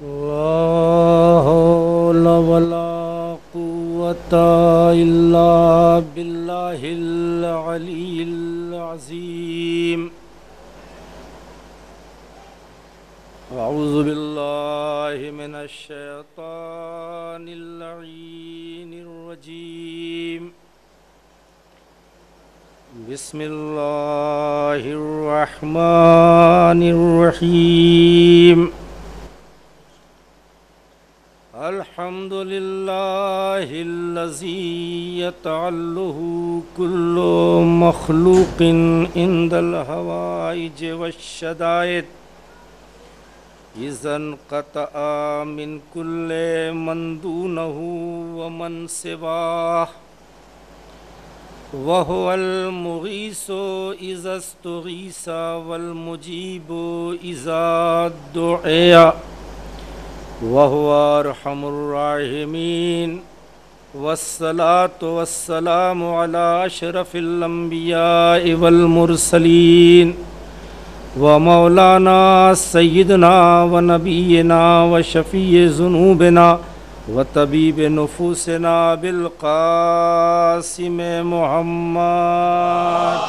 ला हौला वला कुव्वता इल्ला बिल्लाहिल अलीय्यिल अज़ीम। अऊज़ु बिल्लाहि मिनश शैतानिर लईनिर रजीम। बिस्मिल्लाहिर रहमानिर रहीम। अल्हम्दुलिल्लाहिल्लज़ी यतअल्लहु कुल्लु मख़लूक़िन इंदल हवाइज वश्शदाइद इज़न क़तअ मिन कुल्ले मन दूनहु व मन सिवाह वहुवल मुग़ीसु इज़स्तुग़ीसा वल मुजीबु इज़ा दुइया वहुवा अरहमुर राहिमीन। वस्सलातु वस्सलामु अला अशरफिल अंबियाइ वल मुरसलीन व मौलाना सय्यिदना व नबीना व शफ़ीए ज़ुनूबिना व तबीब नुफूसिना बिल क़ासिम मुहम्मद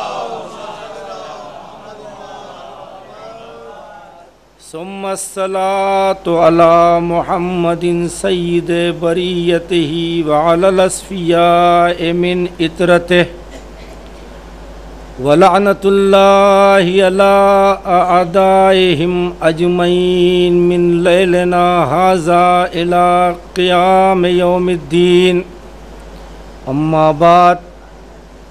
सुम्मस्सलातु अला मुहम्मदिन सय्यिद बरियतिही व अलल अस्फ़ियाए मिन इतरतिही व लअनतुल्लाहि अला अअदाइहिम अजमईन मिन लैलिना हाज़ा इला क़ियाम यौमिद्दीन। अम्मा बाद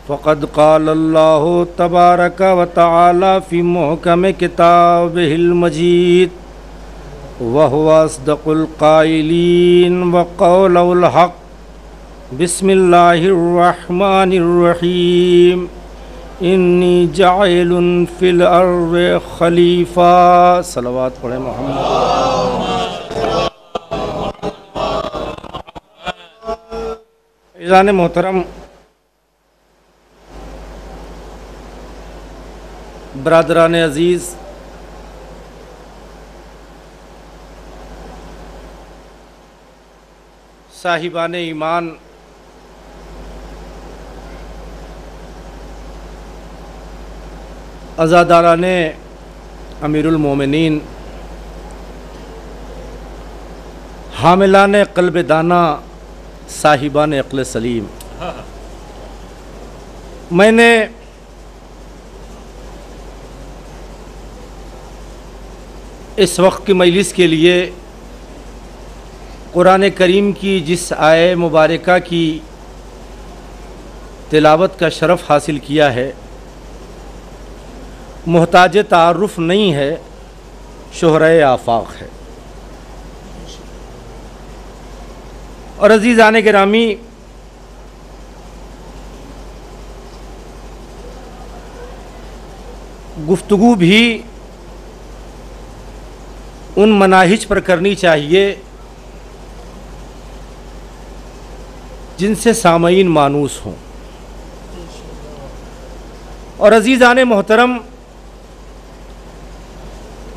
फ़क़द क़ालल्लाहु तबारक व तआला फ़ी मुहकम किताबिहिल मजीद व हुवा अस्दक़ुल क़ाइलीन व क़ौलुल हक़। बिस्मिल्लाहिर रहमानिर रहीम। इन्नी जाइलुन फ़िल अर्ज़ि ख़लीफ़ा। सलवात पढ़े मोहम्मद। इज़ान मोहतरम, बरादरान अज़ीज़, साहिबान ईमान, अज़ादारान अमीरुल मोमिनीन, हामिलान क़ल्ब दाना, साहिबान अक़्ल सलीम, मैंने इस वक्त की मजलिस के लिए कुरान करीम की जिस आय मुबारका की तिलावत का शरफ़ हासिल किया है, मोहताज तारुफ़ नहीं है, शोहरे आफाक है। और अज़ीज़ान गिरामी, गुफ्तगू भी उन मनाहिज पर करनी चाहिए जिनसे सामईन मानूस हों। और अज़ीज़ान मोहतरम,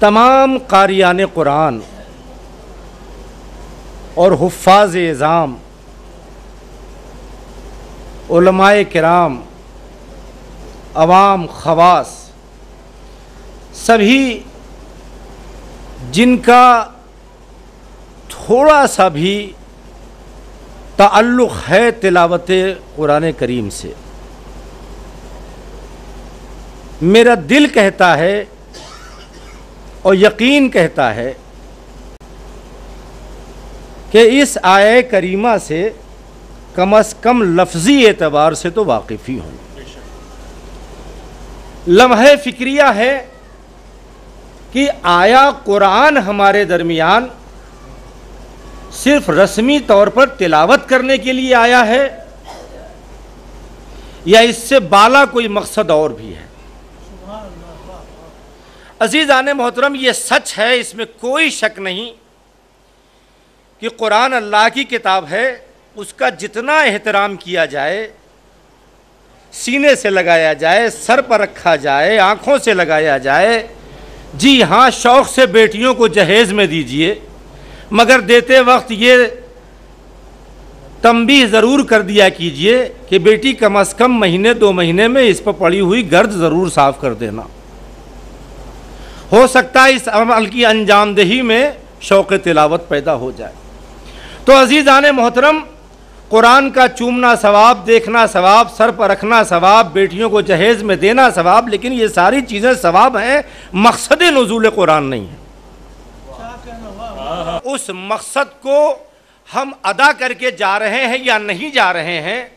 तमाम क़ारियान कुरान और हुफ़्फ़ाज़ इज़ाम, उलमाए किराम, अवाम, ख़वास, सभी जिनका थोड़ा सा भी ताल्लुक़ है तिलावत कुरान करीम से, मेरा दिल कहता है और यकीन कहता है कि इस आय करीमा से कम अज़ कम लफ्ज़ी एतबार से तो वाकिफ़ी हों। लम्हे फ़िक्रिया है कि आया कुरान हमारे दरमियान सिर्फ रस्मी तौर पर तिलावत करने के लिए आया है या इससे बाला कोई मकसद और भी है। अज़ीज़ान मोहतरम, ये सच है, इसमें कोई शक नहीं कि कुरान अल्लाह की किताब है, उसका जितना एहतराम किया जाए, सीने से लगाया जाए, सर पर रखा जाए, आँखों से लगाया जाए, जी हाँ, शौक़ से बेटियों को जहेज़ में दीजिए, मगर देते वक्त ये तंबीह ज़रूर कर दिया कीजिए कि बेटी कम अज़ कम महीने 2 महीने में इस पर पड़ी हुई गर्द ज़रूर साफ़ कर देना। हो सकता है इस अमल की अंजामदही में शौक़ तिलावत पैदा हो जाए। तो अज़ीज़ान मोहतरम, कुरान का चूमना सवाब, देखना सवाब, सर पर रखना सवाब, बेटियों को जहेज़ में देना सवाब, लेकिन ये सारी चीज़ें सवाब हैं, मकसद नुज़ूल कुरान नहीं है। उस मकसद को हम अदा करके जा रहे हैं या नहीं जा रहे हैं,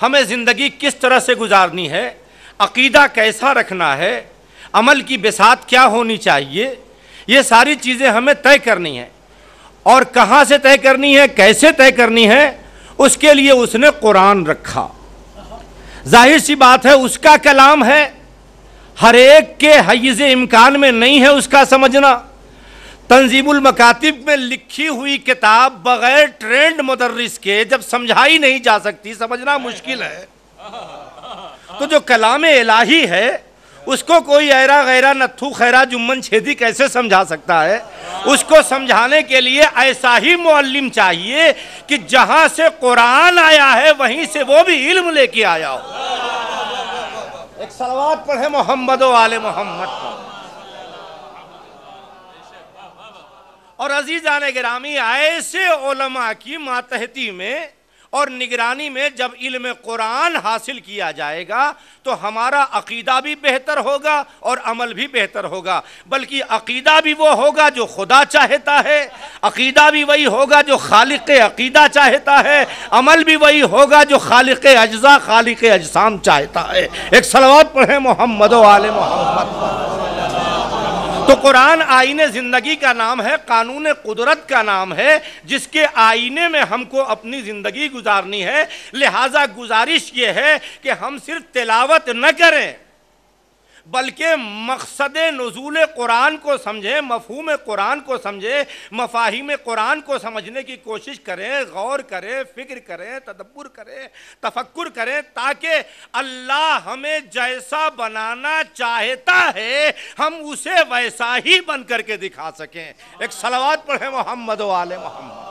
हमें ज़िंदगी किस तरह से गुजारनी है, अक़ीदा कैसा रखना है, अमल की बिसात क्या होनी चाहिए, ये सारी चीज़ें हमें तय करनी है। और कहाँ से तय करनी है, कैसे तय करनी है, उसके लिए उसने कुरान रखा। जाहिर सी बात है उसका कलाम है, हर एक के हय्ज़ इम्कान में नहीं है उसका समझना। तंजीमुल मकातिब में लिखी हुई किताब बग़ैर ट्रेंड मुदर्रिस के जब समझाई नहीं जा सकती, समझना मुश्किल है, तो जो कलाम इलाही है उसको कोई ऐरा गैरा नत्थू खैरा जुम्मन छेदी कैसे समझा सकता है। उसको समझाने के लिए ऐसा ही मुअल्लिम चाहिए कि जहां से कुरान आया है वहीं से वो भी इल्म लेके आया हो। एक सलवात पढ़े मोहम्मद व आले मोहम्मद पर। और अजीज़ान गिरामी, ऐसे उलमा की मातहती में और निगरानी में जब इल्म कुरान हासिल किया जाएगा तो हमारा अक़ीदा भी बेहतर होगा और अमल भी बेहतर होगा। बल्कि अक़ीदा भी वो होगा जो खुदा चाहता है, अक़ीदा भी वही होगा जो खालिक़ अक़ीदा चाहता है, अमल भी वही होगा जो खालिक़ अज्ज़ा खालिक़ अजसाम चाहता है। एक सलवात पढ़े मोहम्मद व आले मोहम्मद। तो कुरान आईने ज़िंदगी का नाम है, कानून कुदरत का नाम है, जिसके आईने में हमको अपनी ज़िंदगी गुजारनी है। लिहाजा गुजारिश ये है कि हम सिर्फ तिलावत न करें बल्कि मकसद नुज़ूल कुरान को समझें, मफ़हूम कुरान को समझें, मफ़ाहिम कुरान को समझने की कोशिश करें, गौर करें, फ़िक्र करें, तदब्बुर करें, तफक्कुर करें, ताकि अल्लाह हमें जैसा बनाना चाहता है हम उसे वैसा ही बन करके दिखा सकें। एक सलवात पढ़े मोहम्मद व आले मोहम्मद।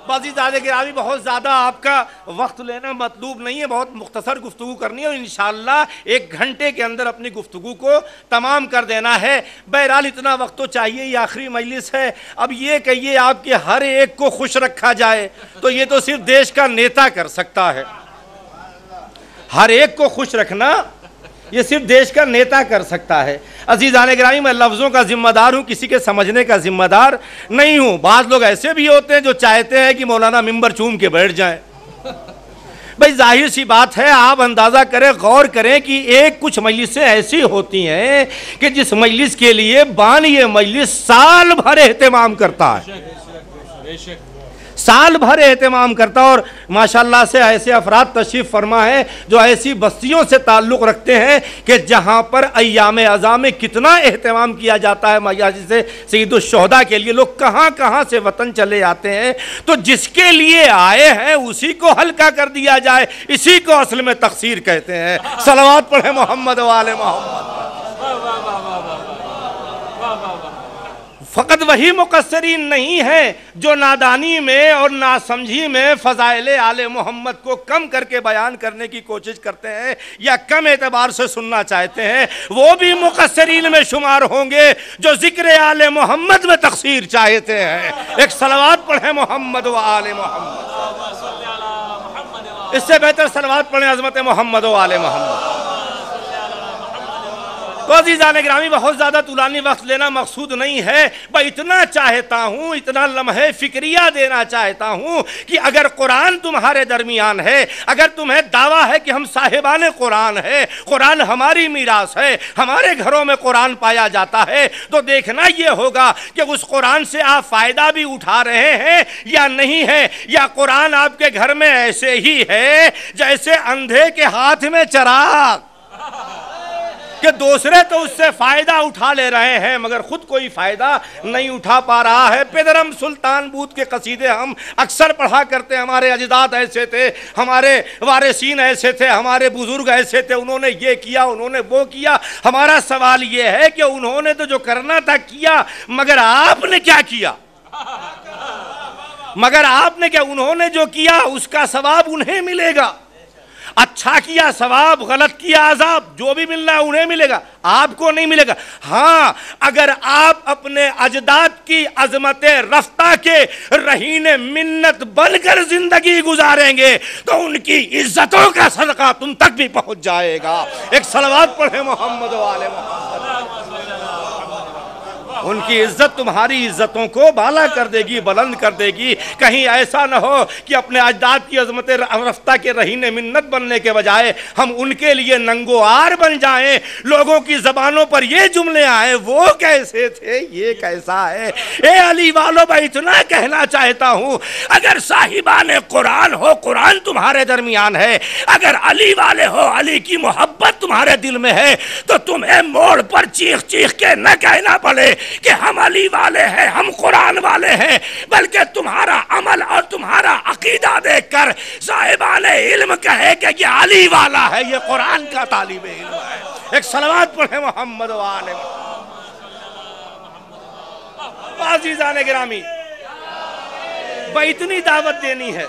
बाज़ीज़ादे गिरामी, बहुत ज़्यादा आपका वक्त लेना मतलूब नहीं है, बहुत मुख्तसर गुफ्तगू करनी है और इंशाअल्लाह 1 घंटे के अंदर अपनी गुफ्तगू को तमाम कर देना है। बहरहाल इतना वक्त तो चाहिए, ये आखिरी मजलिस है। अब ये कहिए आपके हर एक को खुश रखा जाए तो ये तो सिर्फ देश का नेता कर सकता है। हर एक को खुश रखना ये सिर्फ देश का नेता कर सकता है। अज़ीज़ान गिरामी, मैं लफ्ज़ों का ज़िम्मेदार हूँ, किसी के समझने का ज़िम्मेदार नहीं हूँ। बाज़ लोग ऐसे भी होते हैं जो चाहते हैं कि मौलाना मिंबर चूम के बैठ जाएं। भाई जाहिर सी बात है, आप अंदाज़ा करें, गौर करें कि एक कुछ मजलिसें ऐसी होती हैं कि जिस मजलिस के लिए बानी ये मजलिस साल भर एहतमाम करता है, साल भर एहतमाम करता। और माशाल्लाह से ऐसे अफराद तशरीफ़ फरमा है जो ऐसी बस्तियों से ताल्लुक़ रखते हैं कि जहाँ पर अय्याम अज़ा में कितना एहतमाम किया जाता है मयाजी से सईदुश्शुहदा के लिए। लोग कहाँ कहाँ से वतन चले आते हैं, तो जिसके लिए आए हैं उसी को हल्का कर दिया जाए, इसी को असल में तक़सीर कहते हैं। सलवात पढ़े मोहम्मद व आले मोहम्मद। फ़कत वही मुक़स्सिरीन नहीं है जो नादानी में और नासमझी में फ़ज़ाइल आले मोहम्मद को कम करके बयान करने की कोशिश करते हैं या कम एतबार से सुनना चाहते हैं, वो भी मुक़स्सिरीन में शुमार होंगे जो ज़िक्र आले मोहम्मद में तक़सीर चाहते हैं। एक सलवात पढ़े मोहम्मद व आले मोहम्मद। इससे बेहतर सलवात पढ़े अज़मत मोहम्मद व आले मोहम्मद। तो अज़ीज़ान गिरामी, बहुत ज़्यादा तुलानी वक्त लेना मकसूद नहीं है। मैं इतना चाहता हूँ, इतना लम्हे फ़िक्रिया देना चाहता हूँ कि अगर कुरान तुम्हारे दरमियान है, अगर तुम्हें दावा है कि हम साहिबान कुरान है, कुरान हमारी मीरास है, हमारे घरों में कुरान पाया जाता है, तो देखना ये होगा कि उस कुरान से आप फ़ायदा भी उठा रहे हैं या नहीं है, या कुरान आपके घर में ऐसे ही है जैसे अंधे के हाथ में चराग, कि दूसरे तो उससे फ़ायदा उठा ले रहे हैं मगर ख़ुद कोई फ़ायदा नहीं उठा पा रहा है। पेदरम सुल्तान बूत के कसीदे हम अक्सर पढ़ा करते हैं। हमारे अजदाद ऐसे थे, हमारे वारिसीन ऐसे थे, हमारे बुज़ुर्ग ऐसे थे, उन्होंने ये किया, उन्होंने वो किया। हमारा सवाल ये है कि उन्होंने तो जो करना था किया, मगर आपने क्या किया? मगर आपने क्या, उन्होंने जो किया उसका सवाब उन्हें मिलेगा। अच्छा किया सवाब, गलत किया अजाब, जो भी मिलना है उन्हें मिलेगा, आपको नहीं मिलेगा। हाँ, अगर आप अपने अजदाद की अजमत रफ्ता के रहीन मिन्नत बनकर जिंदगी गुजारेंगे तो उनकी इज्जतों का सदका तुम तक भी पहुंच जाएगा। एक सलवात पढ़े मोहम्मद वाले मोहम्मद। उनकी इज्जत तुम्हारी इज्जतों को बाला कर देगी, बुलंद कर देगी। कहीं ऐसा ना हो कि अपने अजदाद की अजमत रफ्ता के रहीने मिन्नत बनने के बजाय हम उनके लिए नंगो आर बन जाएं, लोगों की जबानों पर ये जुमले आए, वो कैसे थे, ये कैसा है। ए अली वालों, मैं इतना कहना चाहता हूं, अगर साहिबान कुरान हो, कुरान तुम्हारे दरमियान है, अगर अली वाले हो, अली की मोहब्बत तुम्हारे दिल में है, तो तुम्हें मोड़ पर चीख चीख के न कहना पड़े कि हम अली वाले हैं, हम कुरान वाले हैं, बल्कि तुम्हारा अमल और तुम्हारा अकीदा देखकर साहिबाने इल्म कहे कि ये अली वाला है, ये कुरान का तालिब इल्म है। एक सलवात पढ़े मोहम्मद वाले। अज़ीज़ाने गिरामी, इतनी दावत देनी है,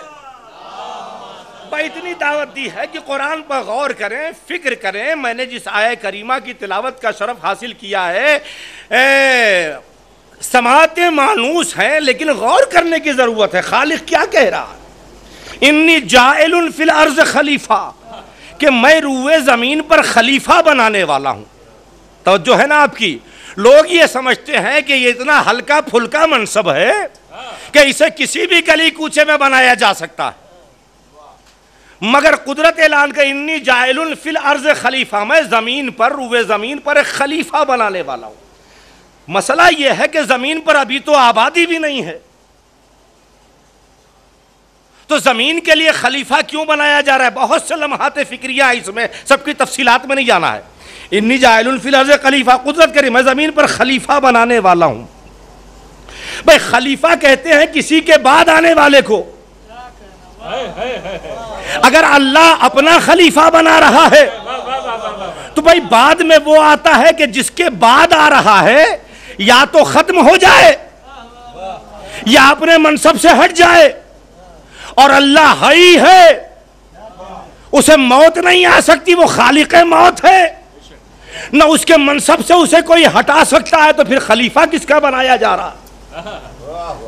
इतनी दावत दी है कि कुरान पर गौर करें, फिक्र करें। मैंने जिस आया करीमा की तिलावत का शरफ हासिल किया है, समाते मानूस हैं, लेकिन गौर करने की जरूरत है। खालिक क्या कह रहा है, इन्नी जाइलुन फिल अर्ज़ खलीफा, कि मैं रूए जमीन पर खलीफा बनाने वाला हूं। तो जो है ना आपकी, लोग ये समझते हैं कि ये इतना हल्का फुल्का मनसब है कि इसे किसी भी गली कूचे में बनाया जा सकता है, मगर कुदरत ऐलान का इन्नी जाइलुन फिल अर्ज़ खलीफा, मैं जमीन पर, रूए जमीन पर एक खलीफा बनाने वाला हूं। मसला यह है कि जमीन पर अभी तो आबादी भी नहीं है, तो जमीन के लिए खलीफा क्यों बनाया जा रहा है? बहुत से लम्हाते फिक्रिया इसमें, सबकी तफसीलात में नहीं जाना है। इन्नी जाइलुन फिल अर्ज़ खलीफा, कुदरत करी मैं जमीन पर खलीफा बनाने वाला हूं। भाई खलीफा कहते हैं किसी के बाद आने वाले को। अगर अल्लाह अपना खलीफा बना रहा है तो भाई बाद में वो आता है कि जिसके बाद आ रहा है या तो खत्म हो जाए या अपने मनसब से हट जाए, और अल्लाह ही है, उसे मौत नहीं आ सकती, वो खालिक मौत है, न उसके मनसब से उसे कोई हटा सकता है। तो फिर खलीफा किसका बनाया जा रहा?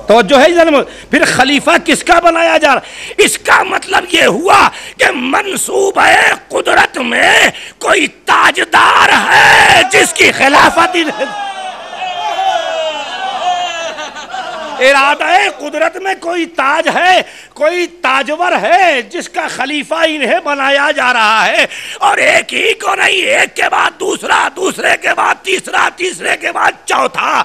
तो जो है जन्म, फिर खलीफा किसका बनाया जा रहा? इसका मतलब यह हुआ कि मंसूब है कुदरत में कोई ताजदार है जिसकी खिलाफत, इरादा है कुदरत में कोई ताज है, कोई ताजवर है जिसका खलीफा इन्हें बनाया जा रहा है। और एक ही को नहीं, एक के बाद दूसरा, दूसरे के बाद तीसरा, तीसरे के बाद चौथा,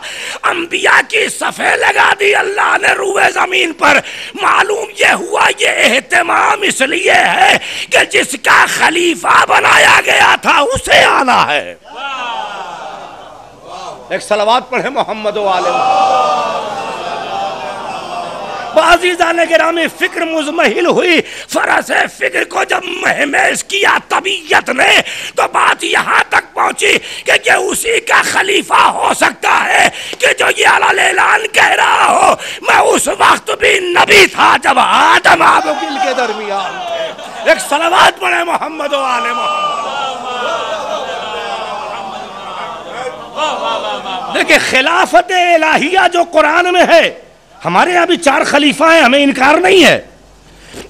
अंबिया की सफ़े लगा दी अल्लाह ने रूए जमीन पर। मालूम ये हुआ, ये एहतमाम इसलिए है कि जिसका खलीफा बनाया गया था उसे आना है। एक सलवात पढ़े मोहम्मद वाले। अज़ीज़ाने गिरामी, फिक्र मुज़महिल हुई, फरस फिक्र को जब महमेज किया तबीयत ने, तो बात यहाँ तक पहुंची कि ये उसी का खलीफा हो सकता है कि जो ये ऐलान कह रहा हो, मैं उस वक्त भी नबी था जब आदम आबगिल के दरमियान थे। एक सलवात पढ़े मोहम्मद वाले मोहम्मद। देखिए खिलाफत इलाहिया जो कुरान में है, हमारे यहाँ भी 4 खलीफा हैं, हमें इनकार नहीं है,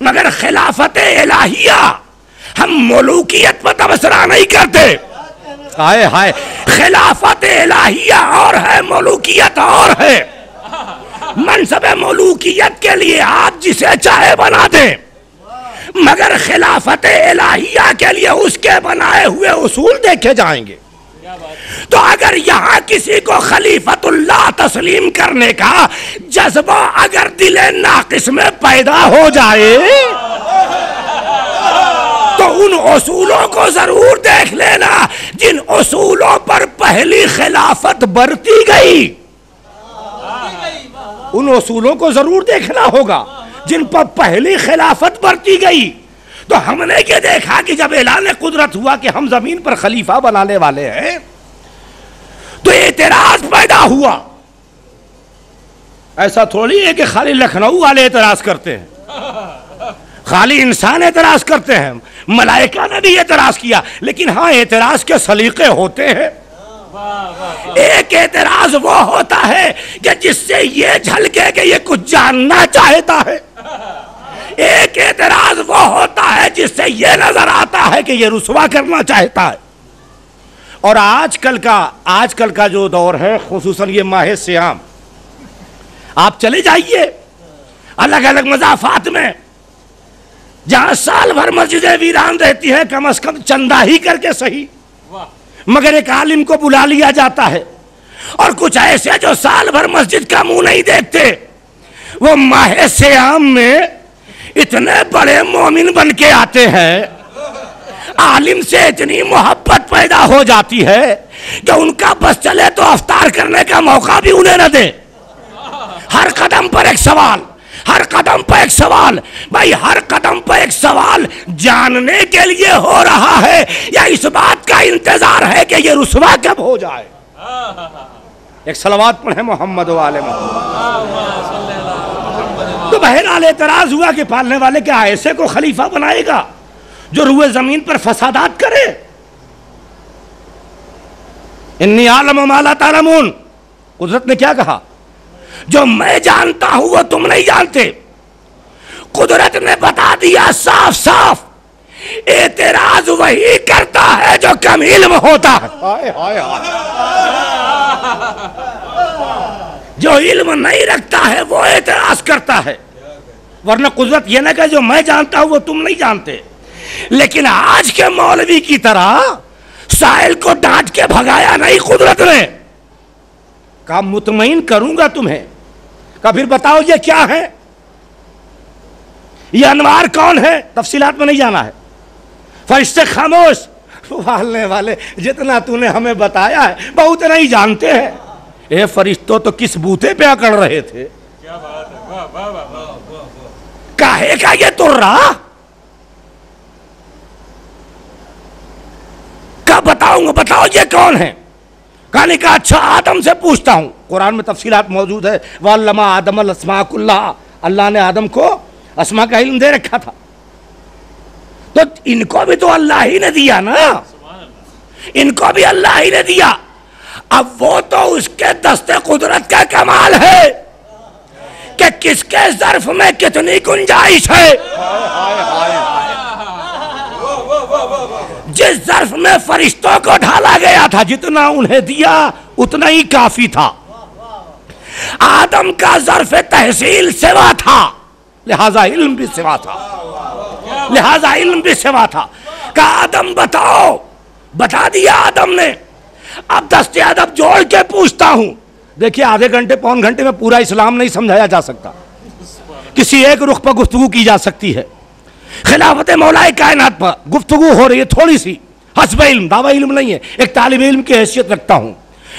मगर खिलाफत इलाहिया, हम मुलूकियत पर तबसरा नहीं करते। हाय हाय, खिलाफत इलाहिया और है, मुलूकियत और है। मनसब मुलूकियत के लिए आप जिसे चाहे बना दें, मगर खिलाफत इलाहिया के लिए उसके बनाए हुए उसूल देखे जाएंगे। तो अगर यहां किसी को खलीफतुल्लाह तस्लीम करने का जज्बा अगर दिले नाकिस में पैदा हो जाए तो उन उसूलों को जरूर देख लेना जिन उसूलों पर पहली खिलाफत बरती गई। उन उसूलों को जरूर देखना होगा जिन पर पहली खिलाफत बरती गई। तो हमने ये देखा कि जब ऐलान कुदरत हुआ कि हम जमीन पर खलीफा बनाने वाले हैं, तो एतराज पैदा हुआ। ऐसा थोड़ी है कि खाली लखनऊ वाले एतराज करते हैं, खाली इंसान एतराज करते हैं, मलाइका ने भी एतराज किया। लेकिन हाँ, एतराज के सलीके होते हैं। एक एतराज वो होता है कि जिससे ये झलके कि ये कुछ जानना चाहता है, एक एतराज वो होता है जिससे ये नजर आता है कि ये रुसवा करना चाहता है। और आजकल का जो दौर है, खुसूसन ये माह सियाम, आप चले जाइए अलग अलग मज़ाफात में, जहां साल भर मस्जिदें वीरान रहती है, कम से कम चंदा ही करके सही, मगर एक आलिम को बुला लिया जाता है। और कुछ ऐसे जो साल भर मस्जिद का मुंह नहीं देखते, वो माह सियाम में इतने बड़े मोमिन बन के आते हैं, आलिम से इतनी मोहब्बत पैदा हो जाती है कि उनका बस चले तो अफ्तार करने का मौका भी उन्हें न दे। हर कदम पर एक सवाल, हर कदम पर एक सवाल, भाई हर कदम पर एक सवाल जानने के लिए हो रहा है या इस बात का इंतजार है कि ये रुसवा कब हो जाए। एक सलावत पढ़े मोहम्मद वाले मोहम्मद। तो बहरहाल एतराज हुआ कि पालने वाले क्या ऐसे को खलीफा बनाएगा जो रुए जमीन पर फसादात करे। इन्नी आलम मा ला तालमून, कुदरत ने क्या कहा, जो मैं जानता हूं वो तुम नहीं जानते। कुदरत ने बता दिया साफ साफ, एतराज वही करता है जो कम इल्म होता है। हाय हाय हाय। जो इल्म नहीं रखता है वो एतराज करता है, वरना कुदरत ये ना कहे जो मैं जानता हूं वो तुम नहीं जानते। लेकिन आज के मौलवी की तरह साहिल को डांट के भगाया नहीं कुदरत ने, कहा मुतमईन करूंगा तुम्हें, कहा फिर बताओ ये क्या है, ये अनवार कौन है, तफसीलात में नहीं जाना है। फरिश्ते खामोश, पालने वाले जितना तूने हमें बताया है बहुत नहीं जानते हैं। ए फरिश्तों तो किस बूते पे अकड़ रहे थे, क्या बात है, वाह वाह वाह, काहे का ये तुर्रा, क्या बताऊंगा, बताओ ये कौन है। कहने का अच्छा आदम से पूछता हूं, कुरान में तफसीलात मौजूद है। वल्लमा आदम अल अस्मा कुल्लाहा, अल्लाह ने आदम को अस्मा का इल्म दे रखा था, तो इनको भी तो अल्लाह ही ने दिया ना, इनको भी अल्लाह ही ने दिया। अब वो तो उसके दस्ते कुदरत का कमाल है कि किसके ज़र्फ में कितनी गुंजाइश है। जिस ज़र्फ में फरिश्तों को ढाला गया था, जितना उन्हें दिया उतना ही काफी था। आदम का ज़र्फ तहसील सेवा था, लिहाजा इल्म भी सेवा था, लिहाजा इल्म भी सेवा था। का आदम बताओ, बता दिया आदम ने। अब दस्ते अदब जोड़ के पूछता हूं, देखिए आधे घंटे पौन घंटे में पूरा इस्लाम नहीं समझाया जा सकता, किसी एक रुख पर गुफ्तगू की जा सकती है। खिलाफत मौलाए कायनात पर गुफ्तगू हो रही है, थोड़ी सी हस्ब इल्म, दावा इल्म नहीं है, एक तालिब इल्म की हैसियत रखता हूं।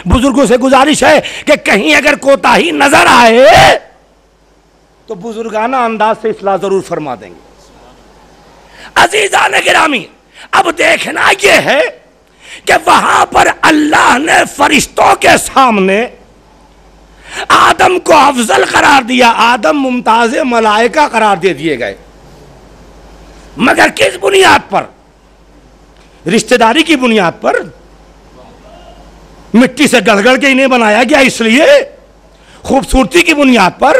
बुजुर्गों से गुजारिश है कि कहीं अगर कोताही नजर आए तो बुजुर्गाना अंदाज से इस्लाह जरूर फरमा देंगे। अजीजान गिरामी, अब देखना यह है कि वहां पर अल्लाह ने फरिश्तों के सामने आदम को अफजल करार दिया, आदम मुमताज मलाइका करार दे दिए गए, मगर किस बुनियाद पर, रिश्तेदारी की बुनियाद पर। मिट्टी से गढ़ के इन्हें बनाया गया इसलिए, खूबसूरती की बुनियाद पर,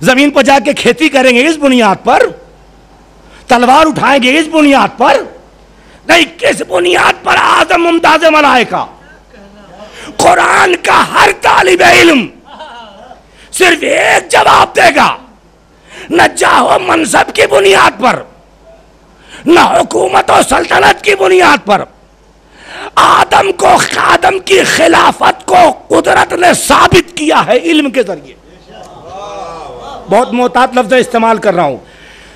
जमीन पर जाके खेती करेंगे इस बुनियाद पर, तलवार उठाएंगे इस बुनियाद पर नहीं, किस बुनियाद पर आदम मुमताज मलाइका। कुरान का हर तालिब इल्म सिर्फ एक जवाब देगा, न जाहो मनसब की बुनियाद पर, न हुकूमत और सल्तनत की बुनियाद पर। आदम को, आदम की खिलाफत को कुदरत ने साबित किया है इल्म के जरिए। बहुत मोहतात लफ्ज इस्तेमाल कर रहा हूं।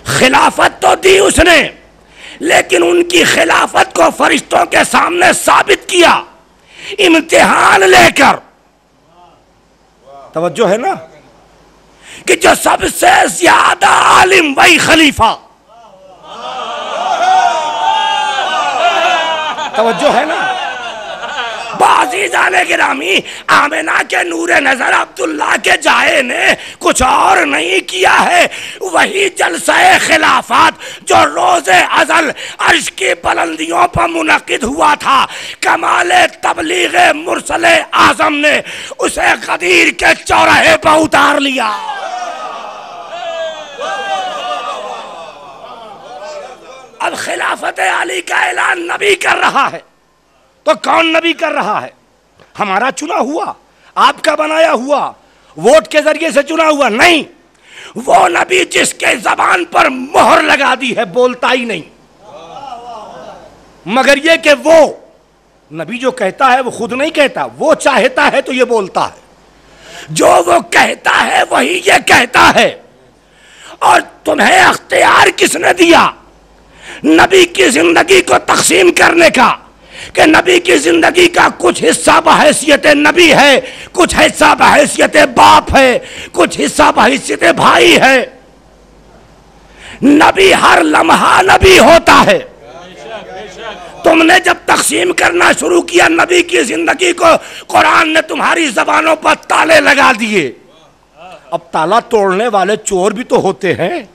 खिलाफत तो दी उसने, लेकिन उनकी खिलाफत को फरिश्तों के सामने साबित किया इम्तिहान लेकर। तवज्जो है ना कि जो सबसे ज्यादा आलिम वही खलीफा। तवज्जो है ना, अज़ीज़ाने गिरामी, आमिना के नूरे नजर अब्दुल्ला के जाए ने कुछ और नहीं किया है, वही जलसा खिलाफत जो रोज़े अज़ल अर्श की बुलंदियों पर मुनक़िद हुआ था। कमाले तबलीग मुरसले आज़म ने उसे गदीर के चौराहे पर उतार लिया। अब खिलाफत अली का ऐलान नबी कर रहा है, तो कौन नबी कर रहा है? हमारा चुना हुआ, आपका बनाया हुआ, वोट के जरिए से चुना हुआ नहीं। वो नबी जिसके जबान पर मोहर लगा दी है, बोलता ही नहीं, मगर ये कि वो नबी जो कहता है वो खुद नहीं कहता, वो चाहता है तो ये बोलता है। जो वो कहता है वही ये कहता है। और तुम्हें अख्तियार किसने दिया नबी की जिंदगी को तकसीम करने का, कि नबी की जिंदगी का कुछ हिस्सा बहैसियत नबी है, कुछ हिस्सा बहैसियत बाप है, कुछ हिस्सा बहैसियत भाई है। नबी हर लम्हा नबी होता है। तुमने जब तकसीम करना शुरू किया नबी की जिंदगी को, कुरान ने तुम्हारी जबानों पर ताले लगा दिए। अब ताला तोड़ने वाले चोर भी तो होते हैं,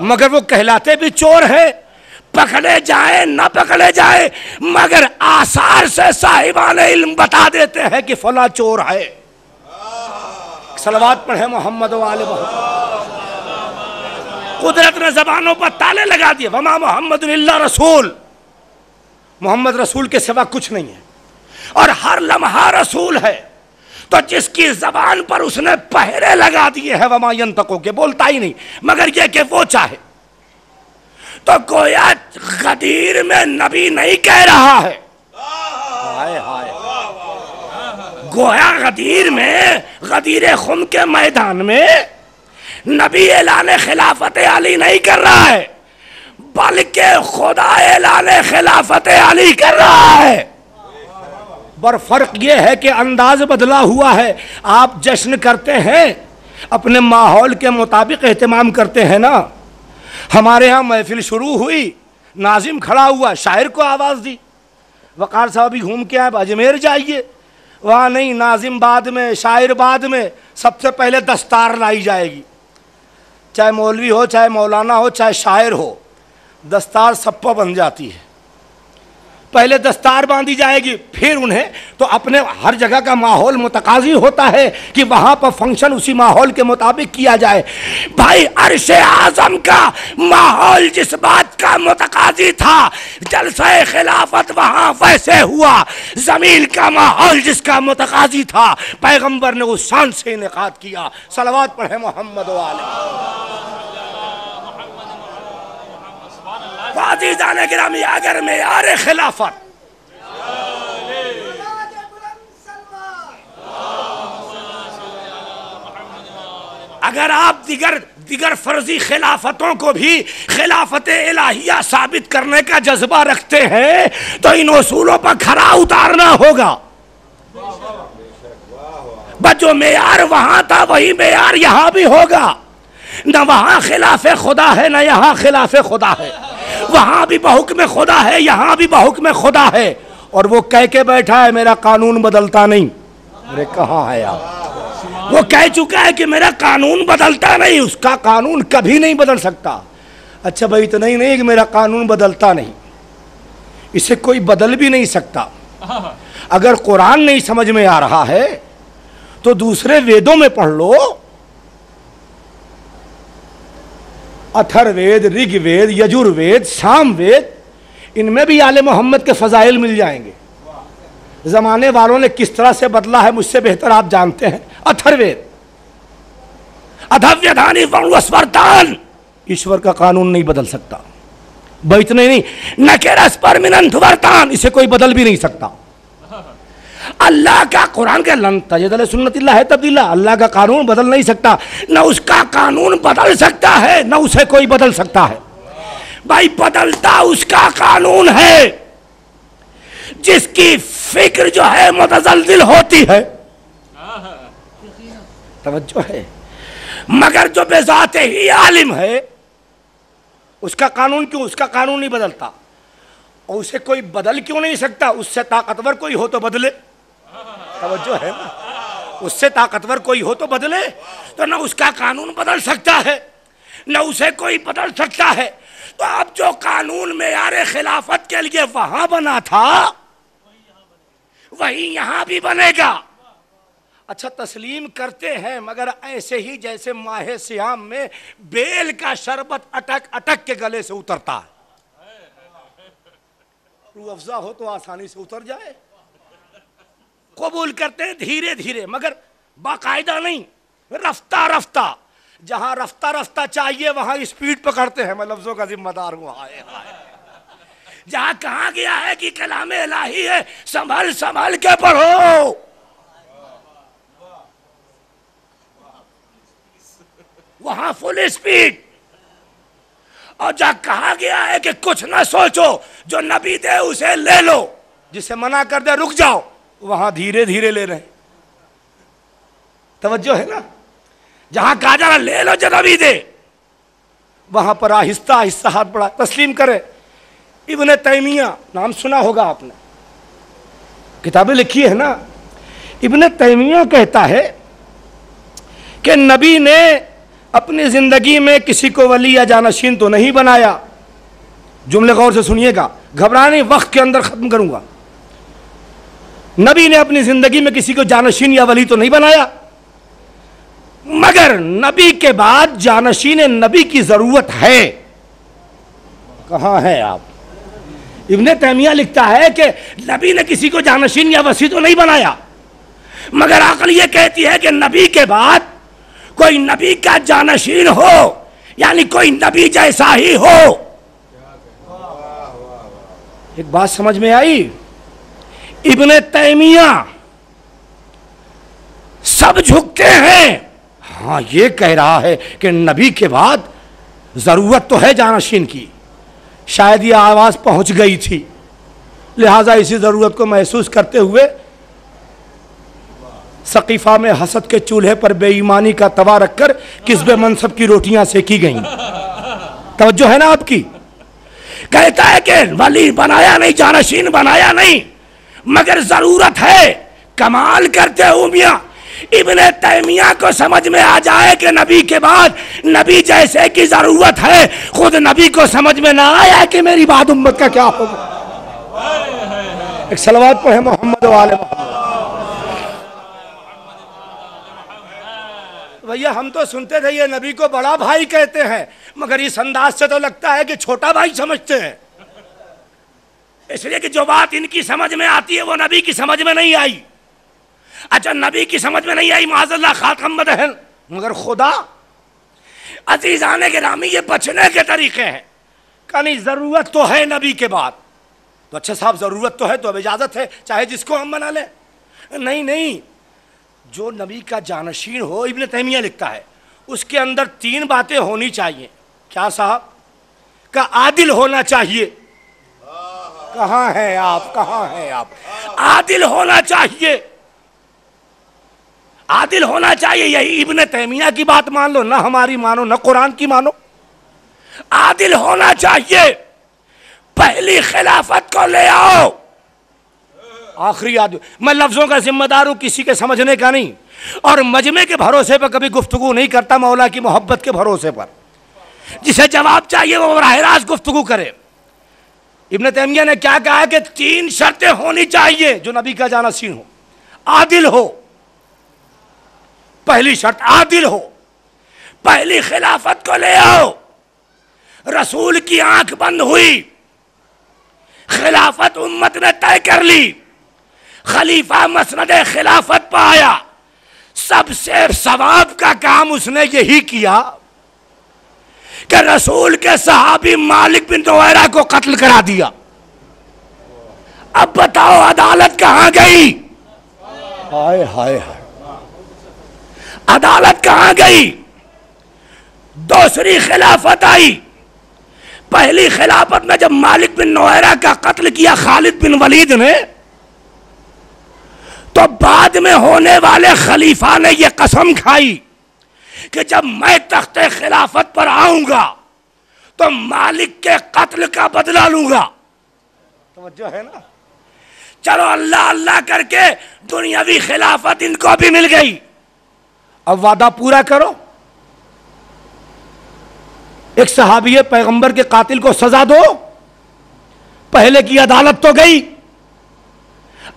मगर वो कहलाते भी चोर है। पकड़े जाए ना पकड़े जाए, मगर आसार से साहिबाने इल्म बता देते हैं कि फला चोर है। सलवात पढ़े मोहम्मद वाले मोहम्मद। कुदरत ने जबानों पर ताले लगा दिए। वमा मोहम्मद इल्ला रसूल, मोहम्मद रसूल के सिवा कुछ नहीं है, और हर लम्हा रसूल है। तो जिसकी जबान पर उसने पहरे लगा दिए हैं, वमा यंतको के, बोलता ही नहीं, मगर यह कि वो चाहे। तो गोया गदीर में नबी नहीं कह रहा है, हाय हाय, गोया गदीर में, गदीर खुम के मैदान में नबी ऐलान खिलाफत अली नहीं कर रहा है, बल्कि खुदा ऐलान खिलाफत अली कर रहा है। पर फर्क यह है कि अंदाज बदला हुआ है। आप जश्न करते हैं, अपने माहौल के मुताबिक एहतमाम करते हैं ना। हमारे यहाँ महफिल शुरू हुई, नाजिम खड़ा हुआ, शायर को आवाज़ दी, वक़ार साहब भी घूम के आए, अजमेर जाइए। वहाँ नहीं, नाजिम बाद में, शायर बाद में, सबसे पहले दस्तार लाई जाएगी। चाहे मौलवी हो, चाहे मौलाना हो, चाहे शायर हो, दस्तार सब पर बन जाती है। पहले दस्तार बांधी जाएगी, फिर उन्हें तो अपने हर जगह का माहौल मुतकाजी होता है कि वहाँ पर फंक्शन उसी माहौल के मुताबिक किया जाए। भाई अर्श आज़म का माहौल जिस बात का मुतकाजी था, जलसा खिलाफत वहाँ वैसे हुआ। ज़मीन का माहौल जिसका मुतकाजी था, पैगम्बर ने उस शान से इनेकाद किया। सलवात पढ़े मोहम्मद वाले। अज़ीज़ाने गिरामी, अगर मेयार खिलाफत अगर आप दिगर फर्जी खिलाफतों को भी खिलाफत इलाहिया साबित करने का जज्बा रखते हैं, तो इन उसूलों पर खरा उतारना होगा। बस जो मेयार वहां था वही मेयार यहां भी होगा। न वहां खिलाफे खुदा है, न यहां खिलाफे खुदा है। वहां भी बहुक्म खुदा है, यहां भी बहुक्म खुदा है। और वो कह के बैठा है मेरा कानून बदलता नहीं। अरे कहाँ है यार, वो कह चुका है कि मेरा कानून बदलता नहीं, उसका कानून कभी नहीं बदल सकता। अच्छा भाई, इतना ही नहीं कि मेरा कानून बदलता नहीं, इसे कोई बदल भी नहीं सकता। अगर कुरान नहीं समझ में आ रहा है तो दूसरे वेदों में पढ़ लो, अथर्ववेद, ऋग्वेद, यजुर्वेद, सामवेद, इनमें भी आले मोहम्मद के फजाइल मिल जाएंगे। जमाने वालों ने किस तरह से बदला है मुझसे बेहतर आप जानते हैं। अथर्ववेद, अधव्यधानी वर्णस्वर्तान, ईश्वर का कानून नहीं बदल सकता। इतने नहीं, नकेरस परमिनंत वर्तान, इसे कोई बदल भी नहीं सकता। अल्लाह का कुरान के लन तजदल सुन्नतिल्लाह है तब्दीला, अल्लाह का कानून बदल नहीं सकता। न उसका कानून बदल सकता है, न उसे कोई बदल सकता है। भाई बदलता उसका कानून है जिसकी फिक्र जो है मुतज़ल्ज़िल होती है। तवज्जो है। मगर जो बेज़ाते ही आलिम है उसका कानून क्यों, उसका कानून नहीं बदलता। और उसे कोई बदल क्यों नहीं सकता? उससे ताकतवर कोई हो तो बदले। तवज्जो है ना? उससे ताकतवर कोई हो तो बदले। तो ना उसका कानून बदल सकता है, न उसे कोई बदल सकता है। तो अब जो कानून मेयारे खिलाफत के लिए वहां बना था वही यहां भी बनेगा। अच्छा, तस्लीम करते हैं, मगर ऐसे ही जैसे माहे सियाम में बेल का शरबत अटक अटक के गले से उतरता है। रूह अफ़ज़ा हो तो आसानी से उतर जाए। कबूल करते हैं धीरे धीरे, मगर बाकायदा नहीं, रफ्ता रफ्ता। जहां रफ्ता रफ्ता चाहिए वहां स्पीड पकड़ते हैं। मैं लफ्जों का जिम्मेदार हूं। हाय हाय। जहां कहा गया है कि कलामे इलाही है, संभल संभल के पढ़ो। वहां फुल स्पीड। और जहां कहा गया है कि कुछ ना सोचो, जो नबी दे उसे ले लो, जिसे मना कर दे रुक जाओ, वहां धीरे धीरे ले रहे। तवज्जो है ना? जहां कहा जा रहा ले लो जो नबी दे, वहां पर आहिस्ता आहिस्ता हाथ बढ़ा तस्लीम करे। इब्ने तैमिया नाम सुना होगा आपने, किताबें लिखी है ना। इब्ने तैमिया कहता है कि नबी ने अपनी जिंदगी में किसी को वली या जानशीन तो नहीं बनाया। जुमले गौर से सुनिएगा, घबराने वक्त के अंदर खत्म करूंगा। नबी ने अपनी जिंदगी में किसी को जानशीन या वली तो नहीं बनाया, मगर नबी के बाद जानशीन नबी की जरूरत है। कहां है आप? इब्ने तैमिया लिखता है कि नबी ने किसी को जानशीन या वसी तो नहीं बनाया, मगर अक्ल यह कहती है कि नबी के बाद कोई नबी का जानशीन हो, यानी कोई नबी जैसा ही हो। एक बात समझ में आई? इब्ने तैमिया सब झुकते हैं। हाँ, ये कह रहा है कि नबी के बाद जरूरत तो है जानशीन की। शायद ये आवाज पहुंच गई थी, लिहाजा इसी जरूरत को महसूस करते हुए सकीफा में हसद के चूल्हे पर बेईमानी का तवा रखकर किस्बे मनसब की रोटियां सेकी गईं। तवज्जो है ना आपकी? कहता है कि वली बनाया नहीं, जानशीन बनाया नहीं, मगर जरूरत है। कमाल करते हो मियां, इब्ने तैमिया को समझ में आ जाए कि नबी के बाद नबी जैसे की जरूरत है, खुद नबी को समझ में ना आया कि मेरी बात उम्मत का क्या होगा। एक सलवात पढ़े मोहम्मद वाले मोहम्मद। भैया हम तो सुनते थे ये नबी को बड़ा भाई कहते हैं, मगर इस अंदाज से तो लगता है कि छोटा भाई समझते हैं। इसलिए कि जो बात इनकी समझ में आती है वो नबी की समझ में नहीं आई। अच्छा, नबी की समझ में नहीं आई, माज़अल्लाह खातम मदहन, मगर खुदा अजीज़ाने गिरामी ये बचने के तरीके हैं। कहीं जरूरत तो है नबी के बाद, तो अच्छा साहब जरूरत तो है तो अब इजाजत है, चाहे जिसको हम बना लें। नहीं नहीं, जो नबी का जानशीन हो, इब्ने तैमिया लिखता है, उसके अंदर 3 बातें होनी चाहिए। क्या साहब? का आदिल होना चाहिए। कहां है आप? कहां है आप? आदिल होना चाहिए, आदिल होना चाहिए। यही इब्ने तैमिया की बात मान लो, ना हमारी मानो ना कुरान की मानो। आदिल होना चाहिए। पहली खिलाफत को ले आओ। आखिरी आदिल। मैं लफ्जों का जिम्मेदार हूं, किसी के समझने का नहीं, और मजमे के भरोसे पर कभी गुफ्तगू नहीं करता, मौला की मोहब्बत के भरोसे पर। जिसे जवाब चाहिए वो बराह रास्त गुफ्तगू करे। इब्ने तैमिया ने क्या कहा कि 3 शर्तें होनी चाहिए जो नबी का जानशीन हो। आदिल हो, पहली शर्त आदिल हो। पहली खिलाफत को ले आओ। रसूल की आंख बंद हुई, खिलाफत उम्मत ने तय कर ली, खलीफा मसनद खिलाफत पर आया। सबसे सवाब का काम उसने यही किया कि रसूल के सहाबी मालिक बिन नुवैरा को कत्ल करा दिया। अब बताओ अदालत कहां गई? हाय हाय हाय, अदालत कहां गई? दूसरी खिलाफत आई। पहली खिलाफत में जब मालिक बिन नुवैरा का कत्ल किया खालिद बिन वलीद ने, तो बाद में होने वाले खलीफा ने यह कसम खाई कि जब मैं तख्ते खिलाफत पर आऊंगा तो मालिक के कत्ल का बदला लूंगा। तवज्जो है ना। चलो अल्लाह अल्लाह करके दुनियावी खिलाफत इनको भी मिल गई, अब वादा पूरा करो। एक सहाबी पैगंबर के कातिल को सजा दो, पहले की अदालत तो गई,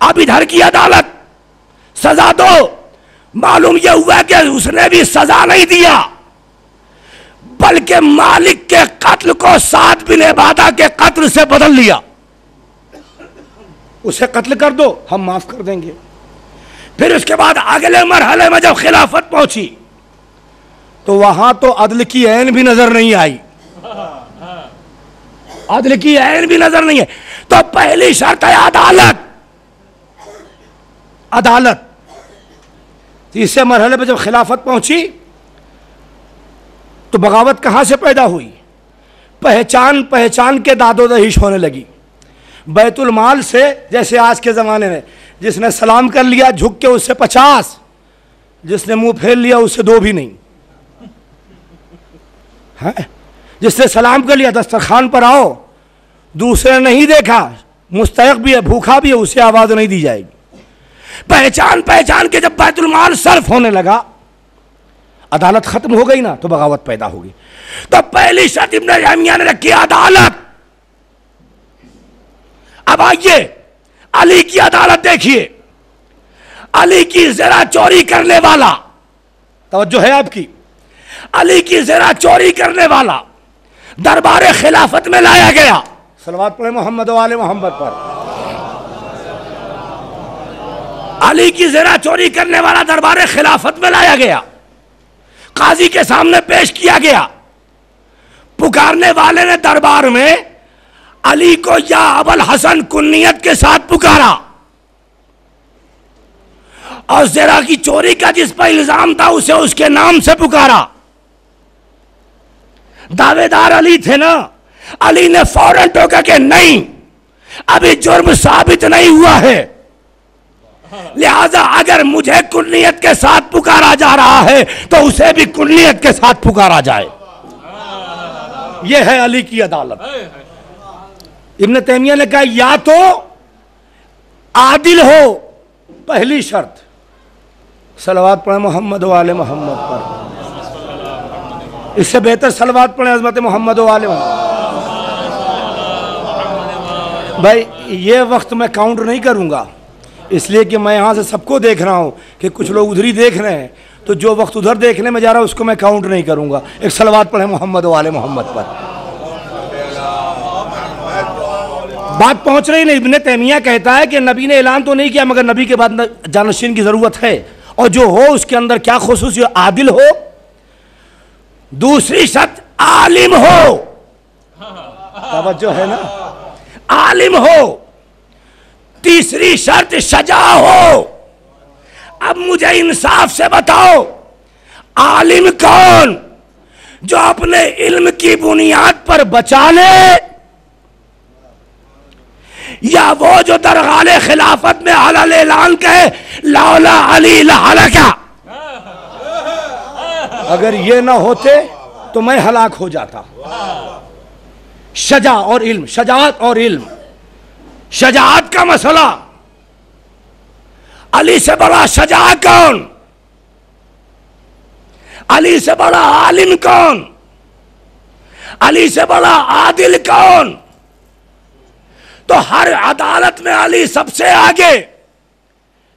अब इधर की अदालत सजा दो। मालूम यह हुआ कि उसने भी सजा नहीं दिया, बल्कि मालिक के कत्ल को साद बिन इबादा के कत्ल से बदल लिया। उसे कत्ल कर दो, हम माफ कर देंगे। फिर उसके बाद अगले मरहले में जब खिलाफत पहुंची तो वहां तो अदल की ऐन भी नजर नहीं आई, अदल की ऐन भी नजर नहीं है। तो पहली शर्त है अदालत, अदालत। तीसरे मरहले पे जब खिलाफत पहुंची तो बगावत कहां से पैदा हुई? पहचान पहचान के दादोदहिश होने लगी। बैतुल माल से, जैसे आज के ज़माने में जिसने सलाम कर लिया झुक के उससे 50, जिसने मुंह फेर लिया उससे 2 भी नहीं है। जिसने सलाम कर लिया दस्तरखान पर आओ, दूसरे ने नहीं देखा, मुस्तहक भी है भूखा भी है, उसे आवाज़ नहीं दी जाएगी। पहचान पहचान के जब बैतुल माल सर्फ होने लगा, अदालत खत्म हो गई ना, तो बगावत पैदा होगी। तो पहली शर्त इब्न तैमिया ने रखी अदालत। अब आइए अली की अदालत देखिए। अली की ज़रा चोरी करने वाला, तवज्जो है आपकी, अली की ज़रा चोरी करने वाला दरबार खिलाफत में लाया गया। सलवात पढ़े मोहम्मद वाले मोहम्मद पर। अली की ज़रा चोरी करने वाला दरबार खिलाफत में लाया गया, काजी के सामने पेश किया गया। पुकारने वाले ने दरबार में अली को या अबुल हसन कुन्नियत के साथ पुकारा, और ज़रा की चोरी का जिस पर इल्जाम था उसे उसके नाम से पुकारा। दावेदार अली थे ना, अली ने फौरन टोका कि नहीं, अभी जुर्म साबित नहीं हुआ है, लिहाजा अगर मुझे कुन्नियत के साथ पुकारा जा रहा है तो उसे भी कुन्नियत के साथ पुकारा जाए। यह है अली की अदालत। इब्न तैमिया ने कहा या तो आदिल हो, पहली शर्त, सलवात पढ़े मोहम्मद वाले मोहम्मद पर। इससे बेहतर सलवात पढ़े अज़मत मोहम्मद वाले मोहम्मद। भाई ये वक्त मैं काउंट नहीं करूंगा, इसलिए कि मैं यहां से सबको देख रहा हूं कि कुछ लोग उधर ही देख रहे हैं, तो जो वक्त उधर देखने में जा रहा है उसको मैं काउंट नहीं करूंगा। एक सलवात पढ़े मोहम्मद वाले मोहम्मद पर। बात पहुंच रही नहीं। इब्न तैमिया कहता है कि नबी ने ऐलान तो नहीं किया, मगर नबी के बाद जानशीन की जरूरत है, और जो हो उसके अंदर क्या खुसूसियत? आदिल हो। दूसरी शर्त आलिम हो, तवज्जो है ना, आलिम हो। तीसरी शर्त शजा हो। अब मुझे इंसाफ से बताओ, आलिम कौन? जो अपने इल्म की बुनियाद पर बचा ले, या वो जो दरगाह खिलाफत में हलाल ऐलान कहे लौला अली लहलका। अगर ये ना होते तो मैं हलाक हो जाता। शजा और इल्म, शजाअत और इल्म। शजाअत का मसला, अली से बड़ा शजा कौन? अली से बड़ा आलिम कौन? अली से बड़ा आदिल कौन? तो हर अदालत में अली सबसे आगे,